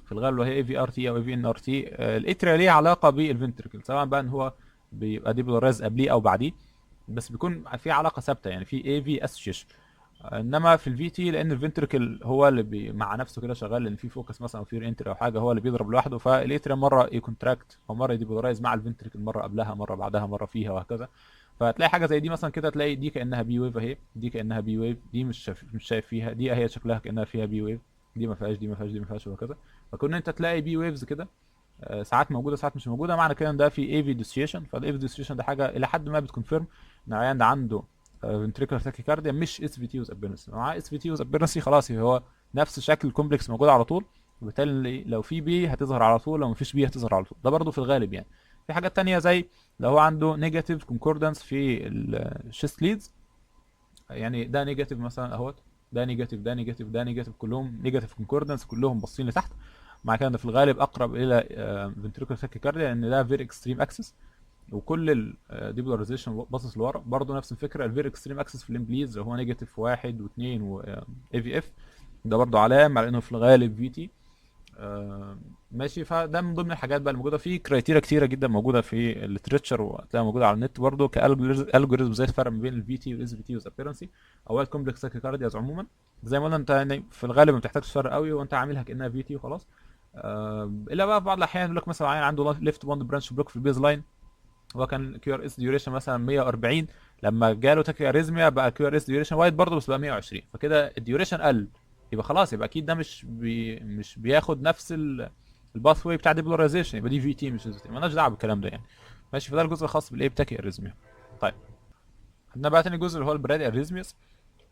A: في الغالب لو هي اي في ار تي او اي في ان ار تي، الاتريا ليها علاقه بالفنتركل، سواء بقى ان هو بيبقى ديبولاريز قبليه او بعديه، بس بيكون في علاقه ثابته يعني في اي في اسوشيشن. انما في الفي تي لان الفنتركل هو اللي مع نفسه كده شغال، لان في فوكس مثلا او في انتر او حاجه هو اللي بيضرب لوحده، فالاتريا مره يكونتراكت او مره يديبولارايز مع الفنتركل، مره قبلها مره بعدها مره فيها وهكذا. فتلاقي حاجه زي دي مثلا كده، تلاقي دي كانها بي ويف اهي، دي كانها بي ويف، دي مش شايف فيها، دي هي شكلها كانها فيها بي ويف، دي ما فيهاش، دي ما فيهاش، دي ما فيهاش وهكذا. فكون انت تلاقي بي ويفز كده ساعات موجوده ساعات مش موجوده، معنى كده ان ده في اي في ديسيشن. فالاي في ديسيشن ده حاجه الى حد ما بتكونفيرم ان العيان ده عنده فنتريكولار تاكيكارديا مش اس في تي وز ابيرنسي. معاه اس في تي وز ابيرنسي خلاص هو نفس شكل الكومبلكس موجود على طول، وبالتالي لو في بي هتظهر على طول، لو مفيش بي هتظهر على طول. ده برضو في الغالب يعني. في حاجات تانية زي لو هو عنده نيجاتيف كونكوردنس في الشيست ليدز، يعني ده نيجاتيف مثلا اهوت، ده نيجاتيف، ده نيجاتيف، ده نيجاتيف، كلهم نيجاتيف كونكوردنس، كلهم باصين لتحت. مع كده في الغالب اقرب الى فنتريكولار تاكيكارديا لان ده فيري اكستريم اكسس، وكل الديبولاريزيشن باصص لورا. برضه نفس الفكره الفيري اكستريم اكسس في الامبليز اللي هو نيجاتيف واحد واثنين واي في اف، ده برضه علامه على انه في الغالب في تي. ماشي. فده من ضمن الحاجات بقى الموجوده في كرايتيريا كتيره جدا موجوده في الليترشر، وهتلاقيها موجوده على النت برضه كالجوريزم زي الفرق ما بين الفي تي والاس في تي والابيرنسي او الكومبلكس تاكيكاردياز عموما. زي ما قلنا انت يعني في الغالب ما بتحتاجش تفرق قوي وانت عاملها كانها في تي وخلاص. الا بقى في بعض الاحيان يقول لك مثلا عيان عنده ليفت باند برانش بلوك في البيز لاين، هو كان كيو ار اس ديوريشن مثلا 140، لما جاله تاكي اريزميا بقى كيو ار اس ديوريشن وايد برضه بس بقى 120، فكده الديوريشن قل. يبقى خلاص يبقى اكيد ده مش بياخد نفس الباث واي بتاع ديبولاريزيشن، يبقى دي في تي مش اس تي، مالناش دعوه بالكلام ده يعني. ماشي. فده الجزء الخاص بالايه بتاكي اريزميا. طيب عندنا بقى تاني جزء اللي هو البرادي اريزمياس.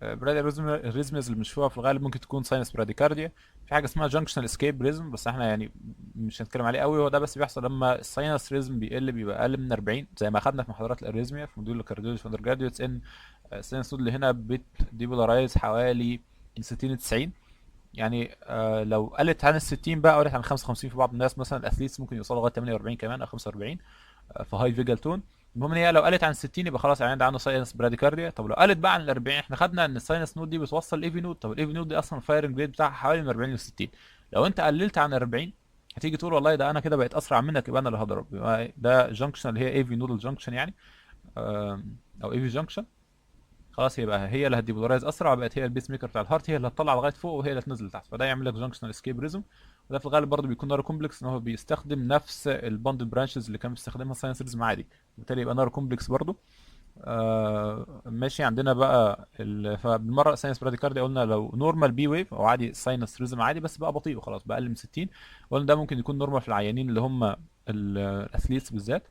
A: برادي الريزمز اللي بنشوفها في الغالب ممكن تكون ساينس براديكارديا. في حاجه اسمها جانكشنال اسكيب ريزم بس احنا يعني مش هنتكلم عليه قوي، هو ده بس بيحصل لما الساينس ريزم بيقل، بيبقى اقل من 40 زي ما اخدنا في محاضرات الاريزميا في موديول الكارديولوجي في اندر جراديوتس، ان الساينس نود اللي هنا بتديبولارايز حوالي من 60 ل 90. يعني لو قلت عن ال 60 بقى، قلت عن 55 في بعض الناس مثلا الاثليتس ممكن يوصلوا لغايه 48 كمان او 45 في هاي فيجل تون. المهم ان هي لو قلت عن 60 يبقى خلاص يعني ده عنده ساينس براديكارديا. طب لو قلت بقى عن ال 40، احنا خدنا ان الساينس نود دي بتوصل الاي نود، طب الاي نود دي اصلا الفايرنج ريت بتاعها حوالي من 40 ل 60. لو انت قللت عن 40 هتيجي تقول والله ده انا كده بقيت اسرع منك، يبقى انا اللي هضرب. يبقى ده جنكشن اللي هي اي في نودال جنكشن يعني، او اي في جنكشن. خلاص يبقى هي اللي هتديبولارايز اسرع، بقت هي البيس ميكر بتاع الهارت، هي اللي هتطلع لغايه فوق وهي اللي هتنزل تحت، فده يعمل لك جنكشنال اسكيب ريزم. وده في الغالب برضه بيكون نارو كومبلكس، ان هو بيستخدم نفس الباند برانشز اللي كان بيستخدمها ساينس ريزم عادي، بالتالي يبقى نارو كومبلكس برضه. ماشي. عندنا بقى فبالمره ساينس براديكارديا قلنا لو نورمال بي ويف او عادي ساينس ريزم عادي بس بقى بطيء وخلاص بقى اقل من 60، قلنا ده ممكن يكون نورمال في العيانين اللي هم الاثليتس بالذات.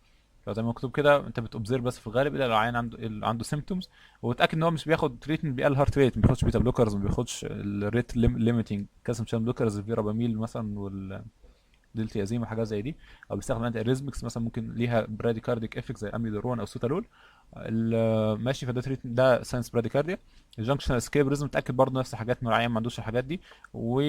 A: فزي ما مكتوب كده انت بتوبزيرف بس في الغالب الا لو العيان عنده سيمتومز، وتاكد ان هو مش بياخد تريتمنت بيقل هارت ريت، ما بياخدش بيتا بلوكرز، ما بياخدش الريت ليميتنج كالسيوم شانل بلوكرز الفيراباميل مثلا والدلتيازيم وحاجات زي دي، او بيستخدم انتي اريزمكس مثلا ممكن ليها براديكارديك افكت زي اميدورون او سوتالول. ماشي. فده تريتمنت ده ساينس براديكارديا. الجنكشنال اسكيب ريزم متاكد برضه نفس الحاجات، ان العيان ما عندوش الحاجات دي، و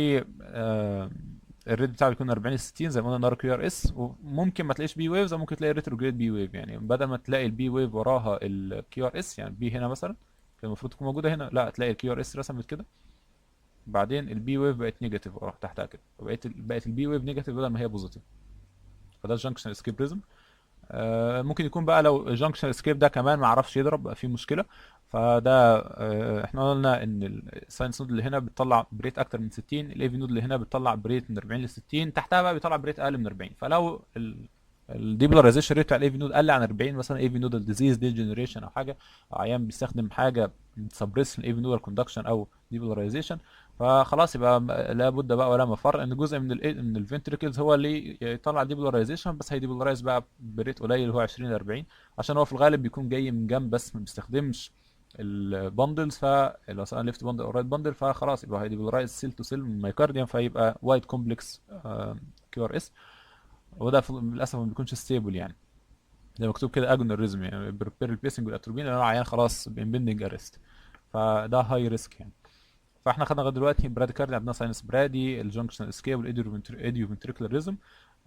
A: الريت بتاعه يكون 40 60 زي ما قلنا نار كيو ار اس. وممكن ما تلاقيش بي ويفز، او ممكن تلاقي ريتروجريد بي ويف، يعني بدل ما تلاقي البي ويف وراها الكيو ار اس، يعني بي هنا مثلا كان المفروض تكون موجوده هنا، لا تلاقي الكيو ار اس رسمت كده بعدين البي ويف بقت نيجاتيف ورا تحتها كده، بقت البي ويف نيجاتيف بدل ما هي بوزيتيف. فده الجنكشن اسكيب ريزم. ممكن يكون بقى لو الجنكشن اسكيب ده كمان ما عرفش يضرب بقى فيه مشكله. فده احنا قلنا ان الساينس نود اللي هنا بتطلع بريت اكتر من 60، الاي في نود اللي هنا بتطلع بريت من 40 ل 60، تحتها بقى بيطلع بريت اقل من 40. فلو الديبولاريزيشن ريت بتاع الاي في نود قل عن 40 مثلا، اي في نودال ديزيز ديجنريشن او حاجه، أو عيان بيستخدم حاجه بتسبريس الاي في نودال كوندكشن او ديبولاريزيشن، فخلاص يبقى لابد بقى ولا مفر ان جزء من الفنتريكلز هو اللي يطلع ديبولاريزيشن، بس هيديبولارايز بقى بريت قليل اللي هو 20 40، عشان هو في الغالب بيكون جاي من جنب بس ما بيستخدمش البندلز، فلو سواء ليفت بندل او رايت بندل، فخلاص يبقى هيديبولارايز سيل تو سيل من الميوكارديوم، فيبقى وايد كومبلكس كيو ار اس. وده للاسف ما بيكونش ستيبل يعني، زي مكتوب كده اجونال ريزم، يعني بريبير البيسنج والاتروبين لان هو عيان خلاص بامبندنج ارست، فده هاي ريسك يعني. فاحنا خدنا لغايه دلوقتي براديكاردي، عندنا ساينس برادي، الجنكشن اسكيب، والايديو فنتريكولار ريزم.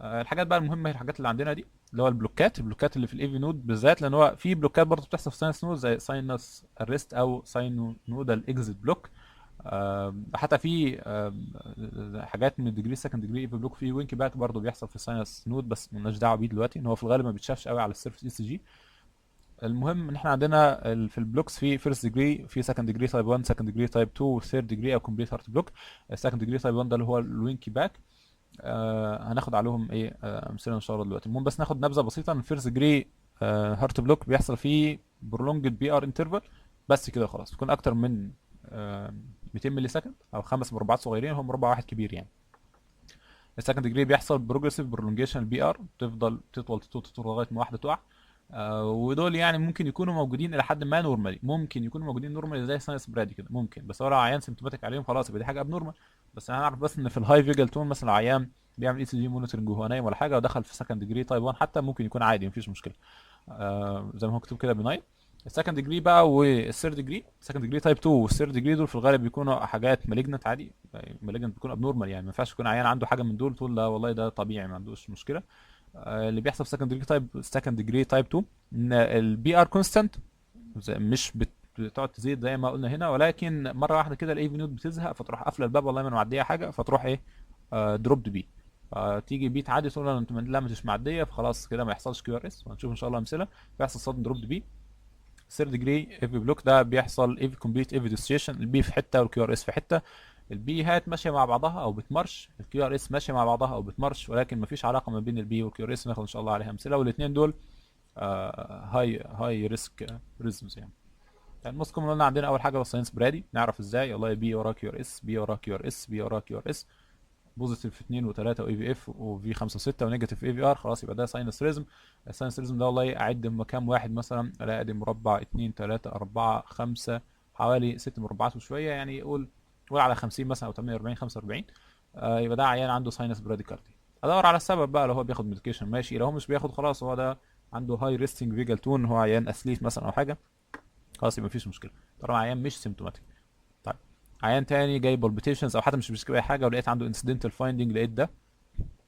A: الحاجات بقى المهمه هي الحاجات اللي عندنا دي، اللي هو البلوكات اللي في الاي في نود بالذات، لان هو في بلوكات برضه بتحصل في ساينس نود زي ساينس ارست او ساينو نودال اكزيت بلوك. حتى في حاجات من الديجري سكند ديجري اي في بلوك، في وينك باك برضه بيحصل في ساينس نود، بس مالناش دعوه بيه دلوقتي ان هو في الغالب ما بيتشافش قوي على السيرفس اي سي جي. المهم ان احنا عندنا في البلوكس في فيرست ديجري، في سكند ديجري تايب 1، سكند ديجري تايب 2، وثيرد ديجري او كومبليت هارت بلوك. السكند ديجري تايب 1 ده اللي هو الوينكي باك. هناخد عليهم ايه امثله ان شاء الله دلوقتي. المهم بس ناخد نبذه بسيطه عن الفيرست ديجري هارت بلوك. بيحصل فيه برولونجد بي ار انترفال، بس كده خلاص، تكون اكتر من 200 ملي سكند او 5 مربعات صغيرين، هو مربع واحد كبير يعني. السكند ديجري بيحصل بروجريسيف برولونجيشن البي ار، تفضل تطول تطول تطول لغايه ما واحده تقع. ودول يعني ممكن يكونوا موجودين الى حد ما نورمالي، ممكن يكونوا موجودين نورمالي زي ساينس برادي كده ممكن، بس هو لو عيان سيمتوماتيك عليهم خلاص يبقى دي حاجه ابنورمال. بس انا هنعرف بس ان في الهاي فيجل تون مثلا عيان بيعمل اي سي جي مونيتورنج وهو نايم ولا حاجه ودخل في سكند ديجري تايب 1 حتى ممكن يكون عادي مفيش مشكله، زي ما هو مكتوب كده بنايم. السكند ديجري بقى والثيرد ديجري، السكند ديجري تايب 2 والثيرد ديجري دول في الغالب بيكونوا حاجات مالجنت عادي، مالجنت بيكون ابنورمال يعني، ما ينفعش يكون عيان عنده حاجه من دول تقول لا والله ده طبيعي ما عندوش مشكله. اللي بيحصل في سكند ديجري تايب 2 ان البي ار كونستانت، مش بتقعد تزيد زي ما قلنا هنا، ولكن مره واحده كده الاي في نود بتزهق فتروح قافله الباب والله ما انا معديه حاجه، فتروح ايه دروبد بي، فتيجي بي تعدي تقول لا لا مش معديه، فخلاص كده ما يحصلش كيو ار اس، وهنشوف ان شاء الله امثله. بيحصل صدمه دروبد بي. ثيرد ديجري ايفي بلوك ده بيحصل ايفي كومبليت ايفي ديستريشن، البي في حته والكيو ار اس في حته، البي هات ماشيه مع بعضها او بتمرش، الكيو ار اس ماشيه مع بعضها او بتمرش، ولكن مفيش علاقه ما بين البي والكيو ار اس، ناخد ان شاء الله عليها امثله، والاثنين دول هاي ريسك ريزمز يعني. الموست كومن قلنا عندنا اول حاجه الساينس برادي، نعرف ازاي والله بي ورا كيو ار اس، بي ورا كيو ار اس، بي ورا كيو ار اس، بوزيتيف 2 و3 واي في اف وفي 5 و6 ونيجاتيف اي في ار، خلاص يبقى ده ساينس ريزم. الساينس ريزم ده والله اعد مكان واحد مثلا الاقي ادي مربع 2 3 4 5 حوالي 6 مربعات وشويه، يعني قول على 50 مثلا او 48 45. يبقى ده عيان عنده ساينس براديكاردي. ادور على السبب بقى، لو هو بياخد ميديكيشن ماشي، لو هو مش بياخد خلاص هو ده عنده هاي ريستنج فيجال تون، هو عيان اسليف مثلا او حاجه، خلاص يبقى مفيش مشكله طالما عيان مش سيمتوماتيك. طيب عيان تاني جاي بالبيتيشنز او حتى مش بيشكي اي حاجه ولقيت عنده انسيدنتال فايندنج، لقيت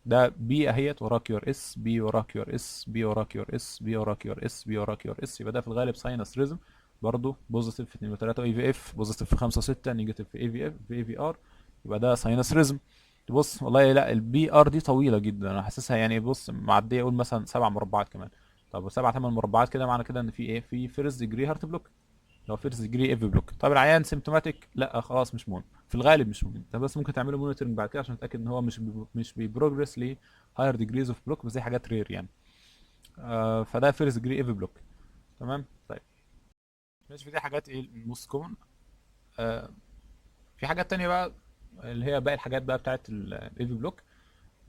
A: ده بي اهيت وراه كيو ار اس، بي وراه كيو ار اس، بي وراه كيو ار اس، بي وراه كيو ار اس، بي وراه كيو ار اس، يبقى ده في الغالب ساينس ريزم. برضه بوزيتيف في 2 و3 اي في اف، بوزيتيف في 5 و6، نيجاتيف في اي في اف في اي في ار، يبقى ده ساينس ريزم. تبص والله لا البي ار دي طويله جدا، انا حاسسها يعني بص معديه اقول مثلا 7 مربعات كمان. طب 7 8 مربعات كده معنى كده ان في ايه، في فيرست ديجري هارت بلوك، لو فيرست ديجري ايفي بلوك. طب العيان سيمتوماتيك لا خلاص مش مهم، في الغالب مش مهم، انت بس ممكن تعمله مونيتورنج بعد كده عشان تتاكد ان هو مش بيبروجرس ل هاير ديجريز اوف بلوك، بس دي حاجات رير يعني. فده فيرست ديجري ايفي بلوك. تمام طيب ماشي. في دي حاجات ايه الموست كومن. آه في حاجات تانية بقى اللي هي باقي الحاجات بقى بتاعت الايفي بلوك.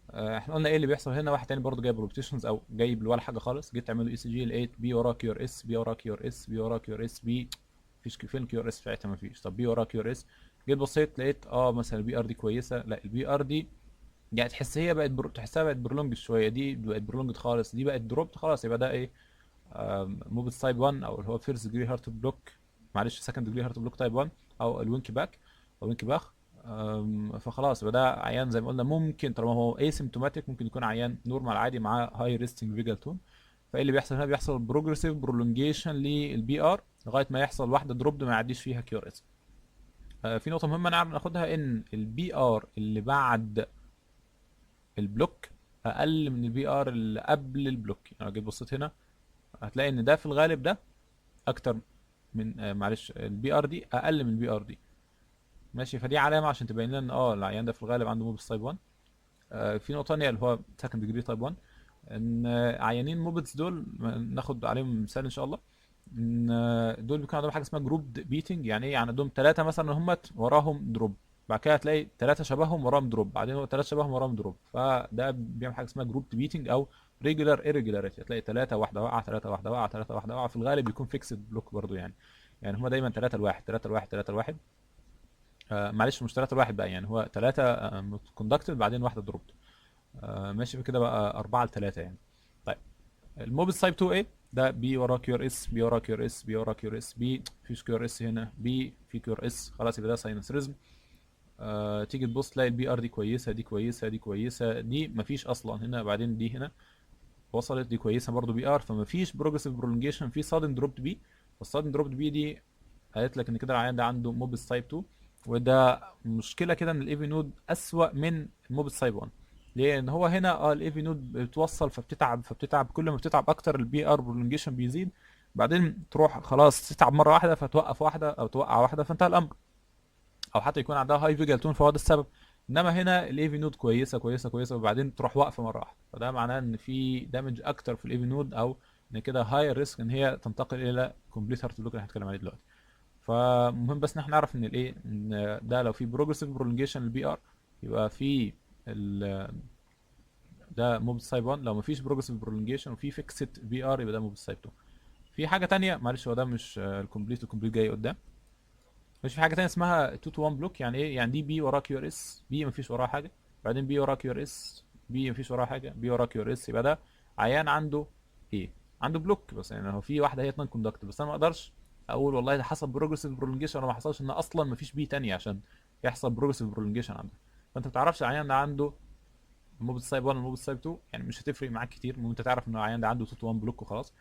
A: احنا قلنا ايه اللي بيحصل هنا، واحد تاني برضه جايب روبوتيشنز او جايب ولا حاجه خالص، جيت تعمل له اي سي جي لقيت بي وراه كيو ار اس، بي وراه كيو ار اس، بي وراه كيو ار اس، بي فيش فين كيو ار اس ساعتها مفيش، طب بي وراه كيو ار اس. جيت بصيت لقيت مثلا البي ار دي كويسه، لا البي ار دي يعني تحس هي بقت تحسها بقت برولونج شويه، دي بقت برولونج خالص، دي بقت دروبت خلاص، يبقى ده ايه موفيت تايب 1 او اللي هو فيرست ديجري هارت بلوك، معلش سكند ديجري هارت بلوك تايب 1 او الوينكي باك او وينكي باخ. فخلاص يبقى ده عيان زي ما قلنا ممكن طالما هو اسيمتوماتيك ممكن يكون عيان نورمال عادي معاه هاي ريستنج فيجال تون. فايه اللي بيحصل هنا، بيحصل بروجريسيف برولونجيشن للبي ار لغايه ما يحصل واحده دروب ما يعديش فيها كيو ار اس. في نقطة مهمة نعرف ناخدها، ان البي ار اللي بعد البلوك اقل من البي ار اللي قبل البلوك. يعني لو جيت بصيت هنا هتلاقي ان ده في الغالب ده اكتر من معلش البي ار دي اقل من البي ار دي. ماشي، فدي علامة عشان تبين لنا ان العيان ده في الغالب عنده موبس تايب 1. في نقطة تانية اللي هو سكند ديجري تايب 1، ان عيانين موبتس دول ناخد عليهم مثال ان شاء الله، ان دول بيكون عندهم حاجه اسمها جروب بيتنج. يعني ايه؟ يعني عندهم ثلاثه مثلا همت وراهم دروب، بعد كده هتلاقي ثلاثه شبههم وراهم دروب، بعدين هو ثلاثه شبههم وراهم دروب، فده بيعمل حاجه اسمها جروب بيتنج او ريجولار ايريجولاريتي. هتلاقي ثلاثه واحده واقعه، ثلاثه واحده واقعه، ثلاثه واحده واقعه، في الغالب بيكون فيكسد بلوك برضو يعني. يعني هما دايما 3 لواحد 3 لواحد 3 لواحد. معلش مش 3 لواحد بقى، يعني هو 3 كوندكتد بعدين واحده دروب. ماشي كده بقى 4 ل 3 يعني. طيب الموبس تايب 2 ايه؟ ده بي وراه كيو ار اس، بي وراه كيو ار اس، بي وراه كيو ار اس، بي فيش كيو ار اس هنا، بي في كيو ار اس، خلاص يبقى ده ساينس ريزم. تيجي تبص تلاقي البي ار دي كويسه، دي كويسه، دي كويسه، دي مفيش اصلا هنا، بعدين دي هنا وصلت، دي كويسه برضو بي ار، فمفيش بروجريسيف برولونجيشن، في سادن دروب بي. والسادن دروب بي دي قالت لك ان كده العيان ده عنده موبس تايب 2. وده مشكله كده ان الاي في نود اسوأ من الموبس تايب 1. ليه؟ ان هو هنا الاي في نود بتوصل فبتتعب فبتتعب، كل ما بتتعب اكتر البي ار برولونجيشن بيزيد، بعدين تروح خلاص تتعب مره واحده فتوقف واحده او توقع واحده فانتهى الامر، او حتى يكون عندها هاي فيجل تون فهو ده السبب. انما هنا الاي في نود كويسه كويسه كويسه وبعدين تروح واقفه مره واحده، فده معناه ان في دامج اكتر في الاي في نود، او ان كده هاي ريسك ان هي تنتقل الى كومبليت هارت بلوك اللي هنتكلم عليه دلوقتي. فمهم بس ان احنا نعرف ان الايه، ان ده لو في بروجريسيف برولونجيشن للبي ار يبقى في ده موبس تايب 1، لو مفيش بروجريسيف برولونجيشن وفي فيكسد بي ار يبقى ده موبس تايب 2. في حاجه تانية معلش، هو ده مش الكومبليت جاي قدام. مش في حاجه تانية اسمها 2 تو 1 بلوك. يعني ايه؟ يعني دي بي وراه كيو ار اس، بي مفيش وراه حاجه، بعدين بي وراه كيو ار اس، بي مفيش وراه حاجه، بي وراه كيو ار اس، يبقى ده عيان عنده ايه؟ عنده بلوك. بس يعني هو في واحده هي 2 كوندكت، بس انا ما اقدرش اقول والله ده حصل بروجريسيف برولونجيشن ولا ما حصلش، ان اصلا مفيش بي تانية عشان يحصل بروجريسيف برولونجيشن عنده. فانت ما تعرفش العيان ده عنده موبس تايب 1 ولا موبس تايب 2، يعني مش هتفرق معاك كتير، المهم انت تعرف ان العيان ده عنده 2 تو 1 بلوك وخلاص.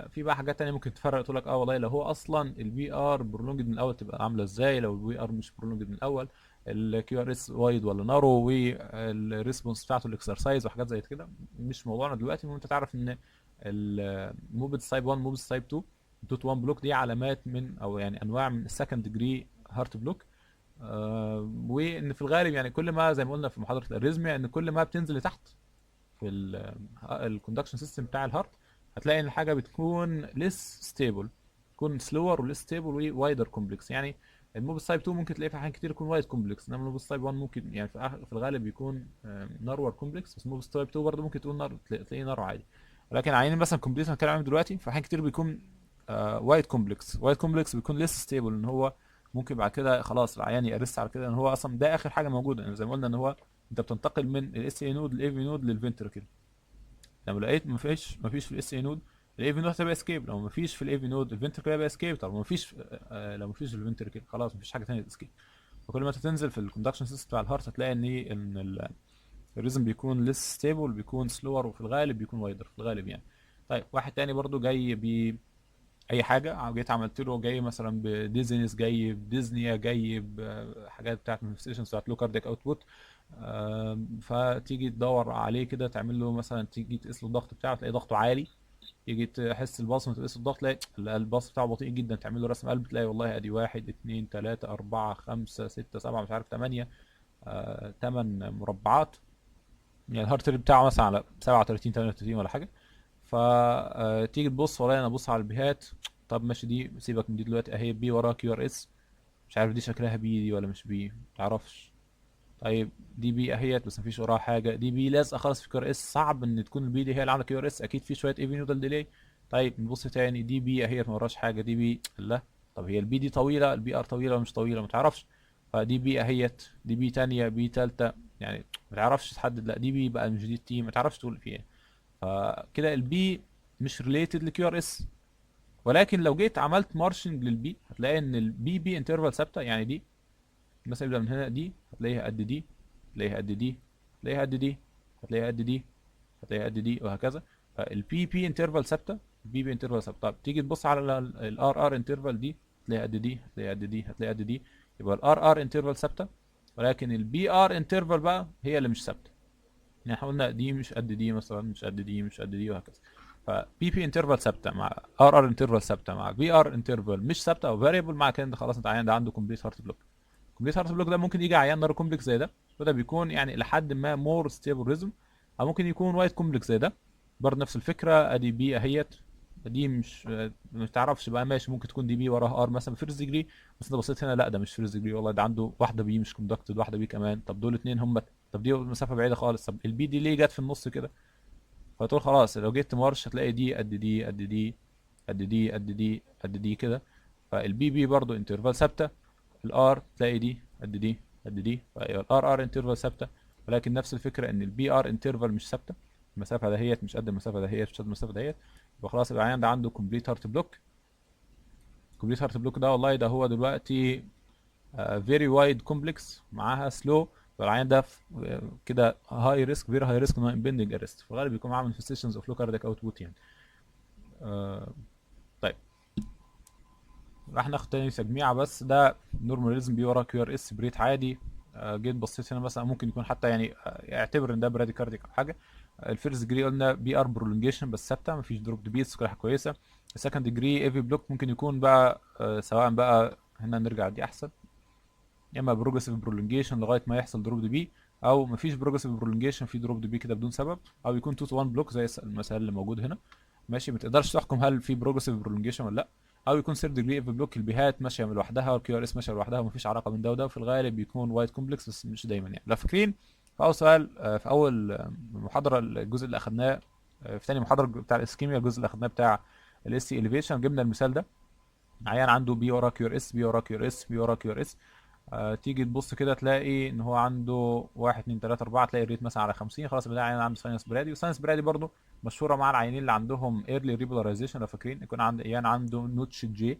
A: في بقى حاجات تانية ممكن تفرق، تقول لك والله لو هو اصلا البي ار برولونجد من الاول تبقى عامله ازاي، لو البي ار مش برولونجد من الاول الكيو ار اس وايد ولا نارو، والريسبونس بتاعته الاكسرسايز وحاجات زي كده. مش موضوعنا دلوقتي، المهم انت تعرف ان الموبس تايب 1 موبس تايب 2 دوت 1 بلوك دي علامات من، او يعني انواع من السكند ديجري هارت بلوك. وان في الغالب يعني كل ما زي ما قلنا في محاضره الاريزميا ان كل ما بتنزل لتحت في الكوندكشن سيستم بتاع الهارت هتلاقي ان الحاجه بتكون ليس ستيبل، تكون سلور وليس ستيبل ووايدر كومبلكس. يعني الموبس تايب 2 ممكن تلاقيه في احيان كتير يكون وايد كومبلكس، انما الموبس تايب 1 ممكن يعني في الغالب بيكون نارور كومبلكس، بس الموبس تايب 2 برضه ممكن تقول تلاقيه نارو عادي. ولكن عينين مثلا كومبليت هنتكلم عنهم دلوقتي في احيان كتير بيكون وايد كومبلكس. وايد كومبلكس بيكون ليس ستيبل، ان هو ممكن بعد كده خلاص العيان يأرست على كده ان هو اصلا ده اخر حاجه موجوده. يعني زي ما قلنا ان هو انت بتنتقل من الاس اي نود للاي في نود للفنتركل. لو لقيت مفيش في الاس اي نود الاي في نود هتبقى اسكيب، لو مفيش في الاي في نود الفنتركل هيبقى اسكيب، طب مفيش لو مفيش في الفنتركل خلاص مفيش حاجه ثانيه اسكيب. فكل ما تنزل في الكوندكشن سيستم بتاع الهارت هتلاقي ان الريزم بيكون ليس ستيبل، بيكون سلور، وفي الغالب بيكون وايدر في الغالب يعني. طيب واحد تاني برضو جاي اي حاجه، جيت عملت له جاي مثلا بديزنس، جاي بديزنيا، جاي بحاجات بتاعت مانيفستيشنز بتاعت لو كاردياك اوتبوت، فتيجي تدور عليه كده تعمل له مثلا، تيجي تقيس له الضغط بتاعه تلاقي ضغطه عالي، تيجي تحس الباص تقيس الضغط تلاقي الباص بتاعه بطيء جدا، تعمل له رسم قلب تلاقي والله ادي 1 2 3 4 5 6 7 مش عارف 8 8 مربعات. يعني الهارت ريت بتاعه مثلا على 37 38 ولا حاجه. فتيجي تبص والله انا ابص على البيهات، طب ماشي دي سيبك من دي دلوقتي اهي بي وراها كيو ار اس، مش عارف دي شكلها بي دي ولا مش بي متعرفش. طيب دي بي اهيت بس مفيش وراها حاجه، دي بي لازقه خالص في كيو ار اس، صعب ان تكون البي دي هي اللي عامله كيو ار اس، اكيد في شويه اي في نودال ديلي. طيب نبص تاني دي بي اهيت ما وراش حاجه، دي بي لا، طب هي البي دي طويله، البي ار طويله ولا مش طويله ما تعرفش. فدي بي اهيت، دي بي تانية، بي تالتة، يعني ما تعرفش تحدد، لا دي بي بقى مش دي تي، ما تعرفش تقول في ايه. فكده البي مش ريليتد لكيو ار اس. ولكن لو جيت عملت مارشنج للبي هتلاقي ان البي بي انترفال ثابته، يعني دي مثلا يبدا من هنا دي هتلاقيها قد دي، هتلاقيها قد دي، هتلاقيها قد دي، هتلاقيها قد دي، هتلاقيها قد دي وهكذا. فالبي بي انترفال ثابته، البي بي انترفال ثابته. طب تيجي تبص على الار ار انترفال دي هتلاقيها قد دي، هتلاقيها قد دي، هتلاقيها قد دي. يبقى الار ار انترفال ثابته، ولكن البي ار انترفال بقى هي اللي مش ثابته. يعني احنا قلنا دي مش قد دي مثلا، مش قد دي، مش قد دي، وهكذا. فبي بي انترفال ثابته مع ار ار انترفال ثابته مع بي ار انترفال مش ثابته او فاريبل، مع كده انت خلاص انت عيان ده عنده كومبليت هارت بلوك. كومبليت هارت بلوك ده ممكن يجي عيان نار كومبلكس زي ده، وده بيكون يعني لحد ما مور ستيبل ريزم، او ممكن يكون وايت كومبلكس زي ده، برضه نفس الفكره. ادي بي اهيت، دي مش تعرفش بقى، ماشي ممكن تكون دي بي وراها ار مثلا فيرست ديجري، بس انت بصيت هنا لا ده مش فيرست ديجري، والله ده عنده واحده بي مش كوندكتد، واحده بي كمان، طب دول اتنين هم، طب دي مسافه بعيده خالص، طب البي دي ليه جت في النص كده؟ فتقول خلاص لو جيت مارش هتلاقي دي قد دي قد دي قد دي قد دي قد دي كده. فالبي بي برضه انترفال ثابته، الار تلاقي دي قد دي قد دي، فيبقى الار ار انترفال ثابته، ولكن نفس الفكره ان البي ار انترفال مش ثابته، المسافه دهيت مش قد المسافه دهيت مش قد المسافه دهيت. يبقى خلاص يبقى العيان ده عنده كومبليت هارت بلوك. كومبليت هارت بلوك ده والله ده هو دلوقتي فيري وايد كومبلكس معاها سلو، فالعيان ده كده هاي ريسك، فيري هاي ريسك ان هو امبندنج ارست، في الغالب بيكون معاه مانيفستيشنز اوف لو كاردياك اوتبوت يعني. آه، طيب راح ناخد تاني تجميعة، بس ده نورماليزم بي ورا كيو ار اس بريت عادي. جيت بصيت هنا مثلا ممكن يكون حتى يعني اعتبر ان ده برادي كارديك او حاجه. الفيرست ديجري قلنا بي ار برولونجيشن بس ثابته، مفيش دروب بيتس، كل حاجه كويسه. السكند ديجري ايفي بلوك ممكن يكون بقى سواء بقى هنا نرجع دي احسن، يا اما بروجريسيف برولونجيشن لغايه ما يحصل دروب دي بي، او مفيش بروجريسيف برولونجيشن في دروب دي بي كده بدون سبب، او يكون 2 تو 1 بلوك زي المثال اللي موجود هنا. ماشي، ما تقدرش تحكم هل في بروجريسيف برولونجيشن ولا لا. او يكون سيرد ديجري اف بلوك، البيهات ماشيه لوحدها والكيو ار اس ماشيه لوحدها ومفيش علاقه بين ده وده، وفي الغالب بيكون وايت كومبلكس بس مش دايما يعني. لو فاكرين في اول سؤال في اول محاضره الجزء اللي اخدناه في ثاني محاضره بتاع الاسكيميا، الجزء اللي اخدناه بتاع الاس سي اليفيشن، جبنا المثال ده. عيان عنده بي ورا كيو ار اس، بي ورا كيو ار اس، بي ورا كيو ار اس. تيجي تبص كده تلاقي ان هو عنده 1 2 3 4، تلاقي الريت مثلا على 50، خلاص بدا عيان عنده ساينس برادي. وساينس برادي برضو مشهوره مع العيانين اللي عندهم ايرلي ريبولاريزيشن، لو فاكرين يكون عند عيان عنده نوتش جي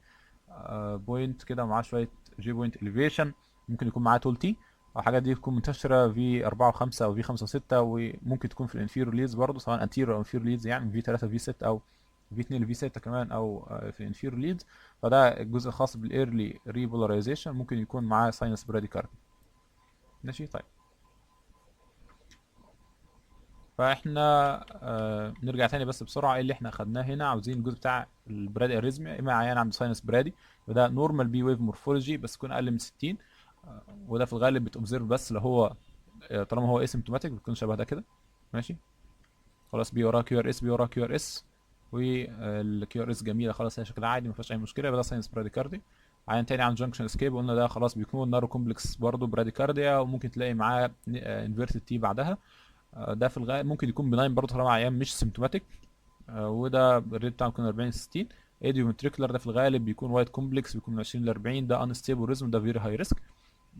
A: بوينت كده ومعاه شويه جي بوينت اليفيشن، ممكن يكون معاه تول تي، او الحاجات دي تكون منتشره في 4 و5 او في 5 و6، وممكن تكون في الانفيرور ليدز برضه، سواء انتيرور او انفيرور ليدز، يعني في 3 في 6 او في 2 في 6 كمان، او في انفيرور ليدز. فده الجزء الخاص بالايرلي ريبولاريزيشن ممكن يكون معاه ساينس براديكاردي. ماشي طيب. فاحنا نرجع تاني بس بسرعه ايه اللي احنا اخدناه هنا. عاوزين الجزء بتاع البرادي اريزميا، اما عيان عنده ساينس برادي وده نورمال بي ويف مورفولوجي بس يكون اقل من 60، وده في الغالب بتوبزرف بس لو هو طالما هو اسيمتوماتيك بيكون شبه ده كده. ماشي خلاص، بي وراه كيو ار اس، بي وراه كيو ار اس، والكيو ار اس جميله خلاص، هي شكلها عادي ما فيهاش اي مشكله، يبقى ده ساينس براديكاردي. عيان تاني عن جانكشن اسكيب قلنا ده خلاص بيكون نارو كومبلكس برضه براديكارديا، وممكن تلاقي معاه انفيرتد تي بعدها. ده في الغالب ممكن يكون بناين برضه طالما عيان مش سيمتوماتيك، وده الريت بتاعه بيكون 40 60. ايديومتريكولار ده في الغالب بيكون وايت كومبلكس، بيكون من 20 ل 40، ده انستيبل ريزم، ده فيري هاي ريسك.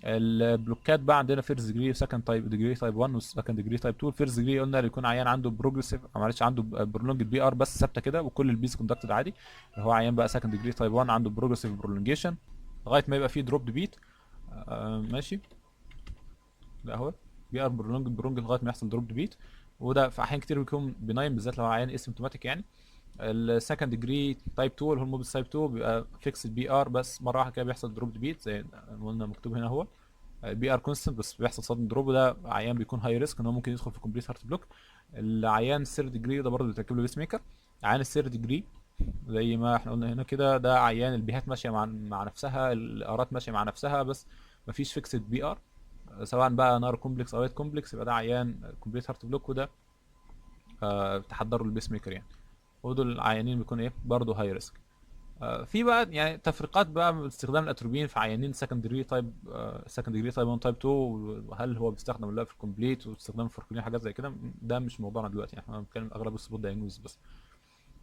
A: البلوكات بقى عندنا فيرست ديجري وسكند تايب ديجري تايب 1 وسكند ديجري تايب 2. الفيرست ديجري قلنا اللي يكون عيان عنده بروجريسيف معلش عنده برولونج بي ار بس ثابته كده وكل البيز كوندكتد عادي، اللي هو عيان بقى سكند ديجري تايب 1 عنده بروجريسيف برولونجيشن لغايه ما يبقى فيه دروب بيت. ماشي، ده هو بي ار برولونج لغايه ما يحصل دروب بيت، وده في احيان كتير بيكون بناين بالذات لو عيان اسيمتوماتيك يعني. السكند ديجري تايب 2 اللي هو الموبس تايب 2 بيبقى فيكسد بي ار بس مره واحده كده بيحصل دروب بيت زي ما قلنا مكتوب هنا اهو. بي ار كونستنت بس بيحصل صدمه دروب، ده عيان بيكون هاي ريسك ان هو ممكن يدخل في كومبليت هارت بلوك. العيان الثيرد ديجري ده برضه بيتركب له بيس ميكر. عيان الثيرد ديجري زي ما احنا قلنا هنا كده، ده عيان البيهات ماشيه مع نفسها، الارات ماشيه مع نفسها بس مفيش فيكسد بي ار، سواء بقى نار كومبلكس او ايت كومبلكس، يبقى ده عيان كومبليت هارت بلوك، وده تحضروا البيس ميكر يعني. ودول العيانين بيكونوا ايه برضه هاي ريسك. في بقى يعني تفريقات بقى باستخدام الاتروبين في عيانين سكندري تايب، سكندري تايب 1 تايب 2، وهل هو بيستخدم ولا لا في الكومبليت، واستخدام الفوركولين حاجات زي كده، ده مش موضوعنا دلوقتي يعني، احنا بنتكلم اغلب السبوت دايجنوز بس.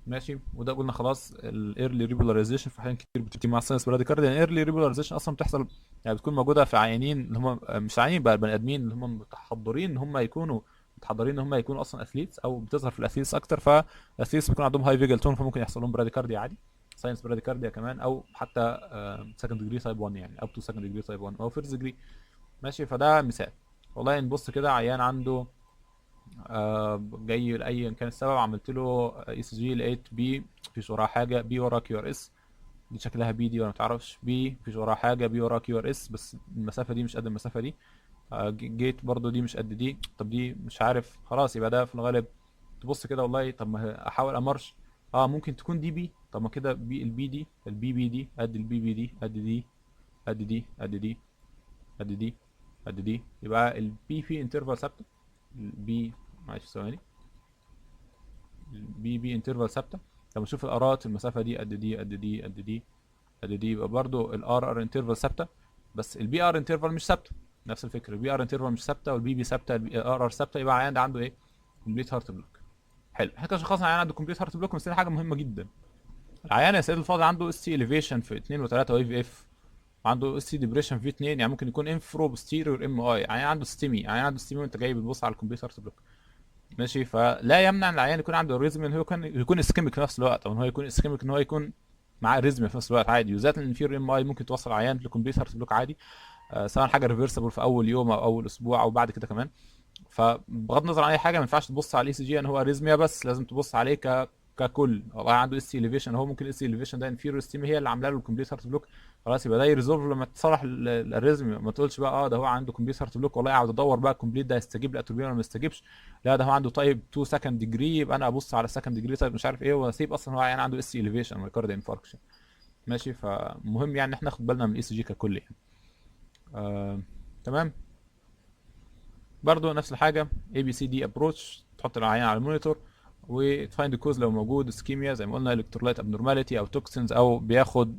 A: ماشي، وده قلنا خلاص الايرلي ريبولاريزيشن في احيان كتير بتبتدي مع الساينس براديكارد، يعني ايرلي ريبولاريزيشن اصلا بتحصل يعني بتكون موجوده في عيانين اللي هم مش عيانين بقى، البني ادمين اللي هم متحضرين ان هم يكونوا متحضرين ان هم يكونوا اصلا اثليتس، او بتظهر في الاثليتس اكتر، فالاثليتس بيكون عندهم هاي فيجل تون فممكن يحصل لهم براديكارديا عادي، ساينس براديكارديا كمان، او حتى سكند ديجري تايب 1 يعني اب تو سكند ديجري تايب 1 او فيرست ديجري. ماشي، فده مثال. والله نبص كده عيان عنده جاي لاي كان السبب، عملت له اي سي جي لقيت بي مفيش وراه حاجه، بي وراه كيو ار اس، دي شكلها بي دي ولا متعرفش؟ بي مفيش وراها حاجه، بي وراها كيو ار اس بس المسافه دي مش قد المسافه دي. جيت برضو دي مش قد دي. طب دي مش عارف، خلاص يبقى ده في الغالب. تبص كده والله، طب ما احاول امرش. اه ممكن تكون دي بي. طب ما كده بي، البي دي، البي بي دي قد البي بي دي، قد دي، قد دي، قد دي، قد دي، قد دي. يبقى البي في انترفال ثابته. البي، معلش ثواني، البي بي انترفال ثابته. لما نشوف الارات المسافه دي قد دي، قد دي، قد دي، قد دي، يبقى برضو الار ار انترفال ثابته. بس البي ار انترفال مش ثابته. نفس الفكره، البي ار انترفال مش ثابته والبي بي ثابته، الار ار ثابته. يبقى العيان ده عنده ايه؟ كومبليت هارت بلوك. حلو، احنا كده شخصنا العيان عنده كومبليت هارت بلوك. بس دي حاجه مهمه جدا. العيان يا سيد الفاضل عنده اس سي اليفيشن في 2 و3 واي في اف، عنده اس سي ديبريشن في 2. يعني ممكن يكون انفرو بوستيريور ام اي، يعني عنده ستيمي، يعني عنده ستيمي وانت جاي بتبص على الكمبيوتر بلوك. ماشي، فلا يمنع ان العيان يكون عنده ريزم ان هو يكون اسكيميك في نفس الوقت، او ان هو يكون اسكيميك ان هو يكون معاه ريزم في نفس الوقت عادي. وذات الانفير ام اي ممكن توصل عيان لكمبيوتر بلوك عادي. سواء حاجه ريفرسبل في اول يوم او اول اسبوع او بعد كده كمان. فبغض النظر عن اي حاجه، ما ينفعش تبص على الاي سي جي ان هو اريزميا بس، لازم تبص عليه ككل. والله عنده اس سي اليفيشن، هو ممكن اس سي اليفيشن ده انفيرور ستيم هي اللي عامله له الكمبليت هارت بلوك. خلاص يبقى ده يريزولف لما تصلح الاريزميا. ما تقولش بقى اه ده هو عنده كمبليت هارت بلوك، والله اقعد ادور بقى الكمبليت ده هيستجيب لاتروبين ولا ما يستجيبش. لا ده هو عنده تايب 2 سكند ديجري، يبقى انا ابص على السكند ديجري طيب مش عارف ايه، واسيب اصلا هو يعني عنده اس سي اليفيشن مايكارد انفاركشن. ماشي، فمهم يعني ان احنا ناخد بالنا من الاي سي جي ككل يعني. آه... تمام. برضو نفس الحاجه، اي بي سي دي ابروتش، تحط العيان على المونيتور وتفايند كوز لو موجود اسكيميا زي ما قلنا، الكترولايت ابنورماليتي او توكسينز او بياخد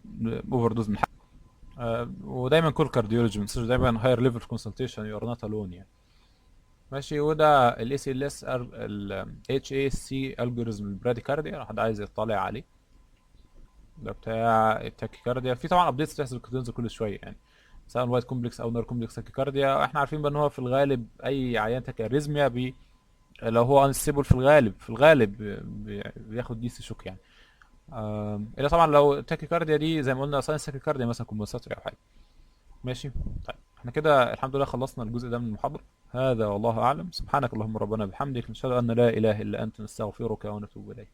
A: اوفر دوز من حاجه. ودايما كل كارديولوجي ما تنساش، دايما هاير ليفل كونسلتيشن يو ار نوت الون يعني. ماشي، وده الاي سي ال اس الاتش اي سي الجوريزم البراديكارديا لو حد عايز يطلع عليه. ده بتاع التاكيكارديا. في طبعا ابديتس بتحصل كل شويه يعني، سواء وايت كومبلكس او نار كومبلكس تاكيكارديا. احنا عارفين بقى ان هو في الغالب اي عيان تاكياريزميا لو هو انستيبل في الغالب بياخد دي سي شوك يعني. الا طبعا لو التاكيكارديا دي زي ما قلنا ساينس تاكيكارديا مثلا كومبنساتوري او حاجه. ماشي. طيب احنا كده الحمد لله خلصنا الجزء ده من المحاضره. هذا والله اعلم. سبحانك اللهم ربنا بحمدك، نشهد ان لا اله الا انت، نستغفرك ونتوب اليك.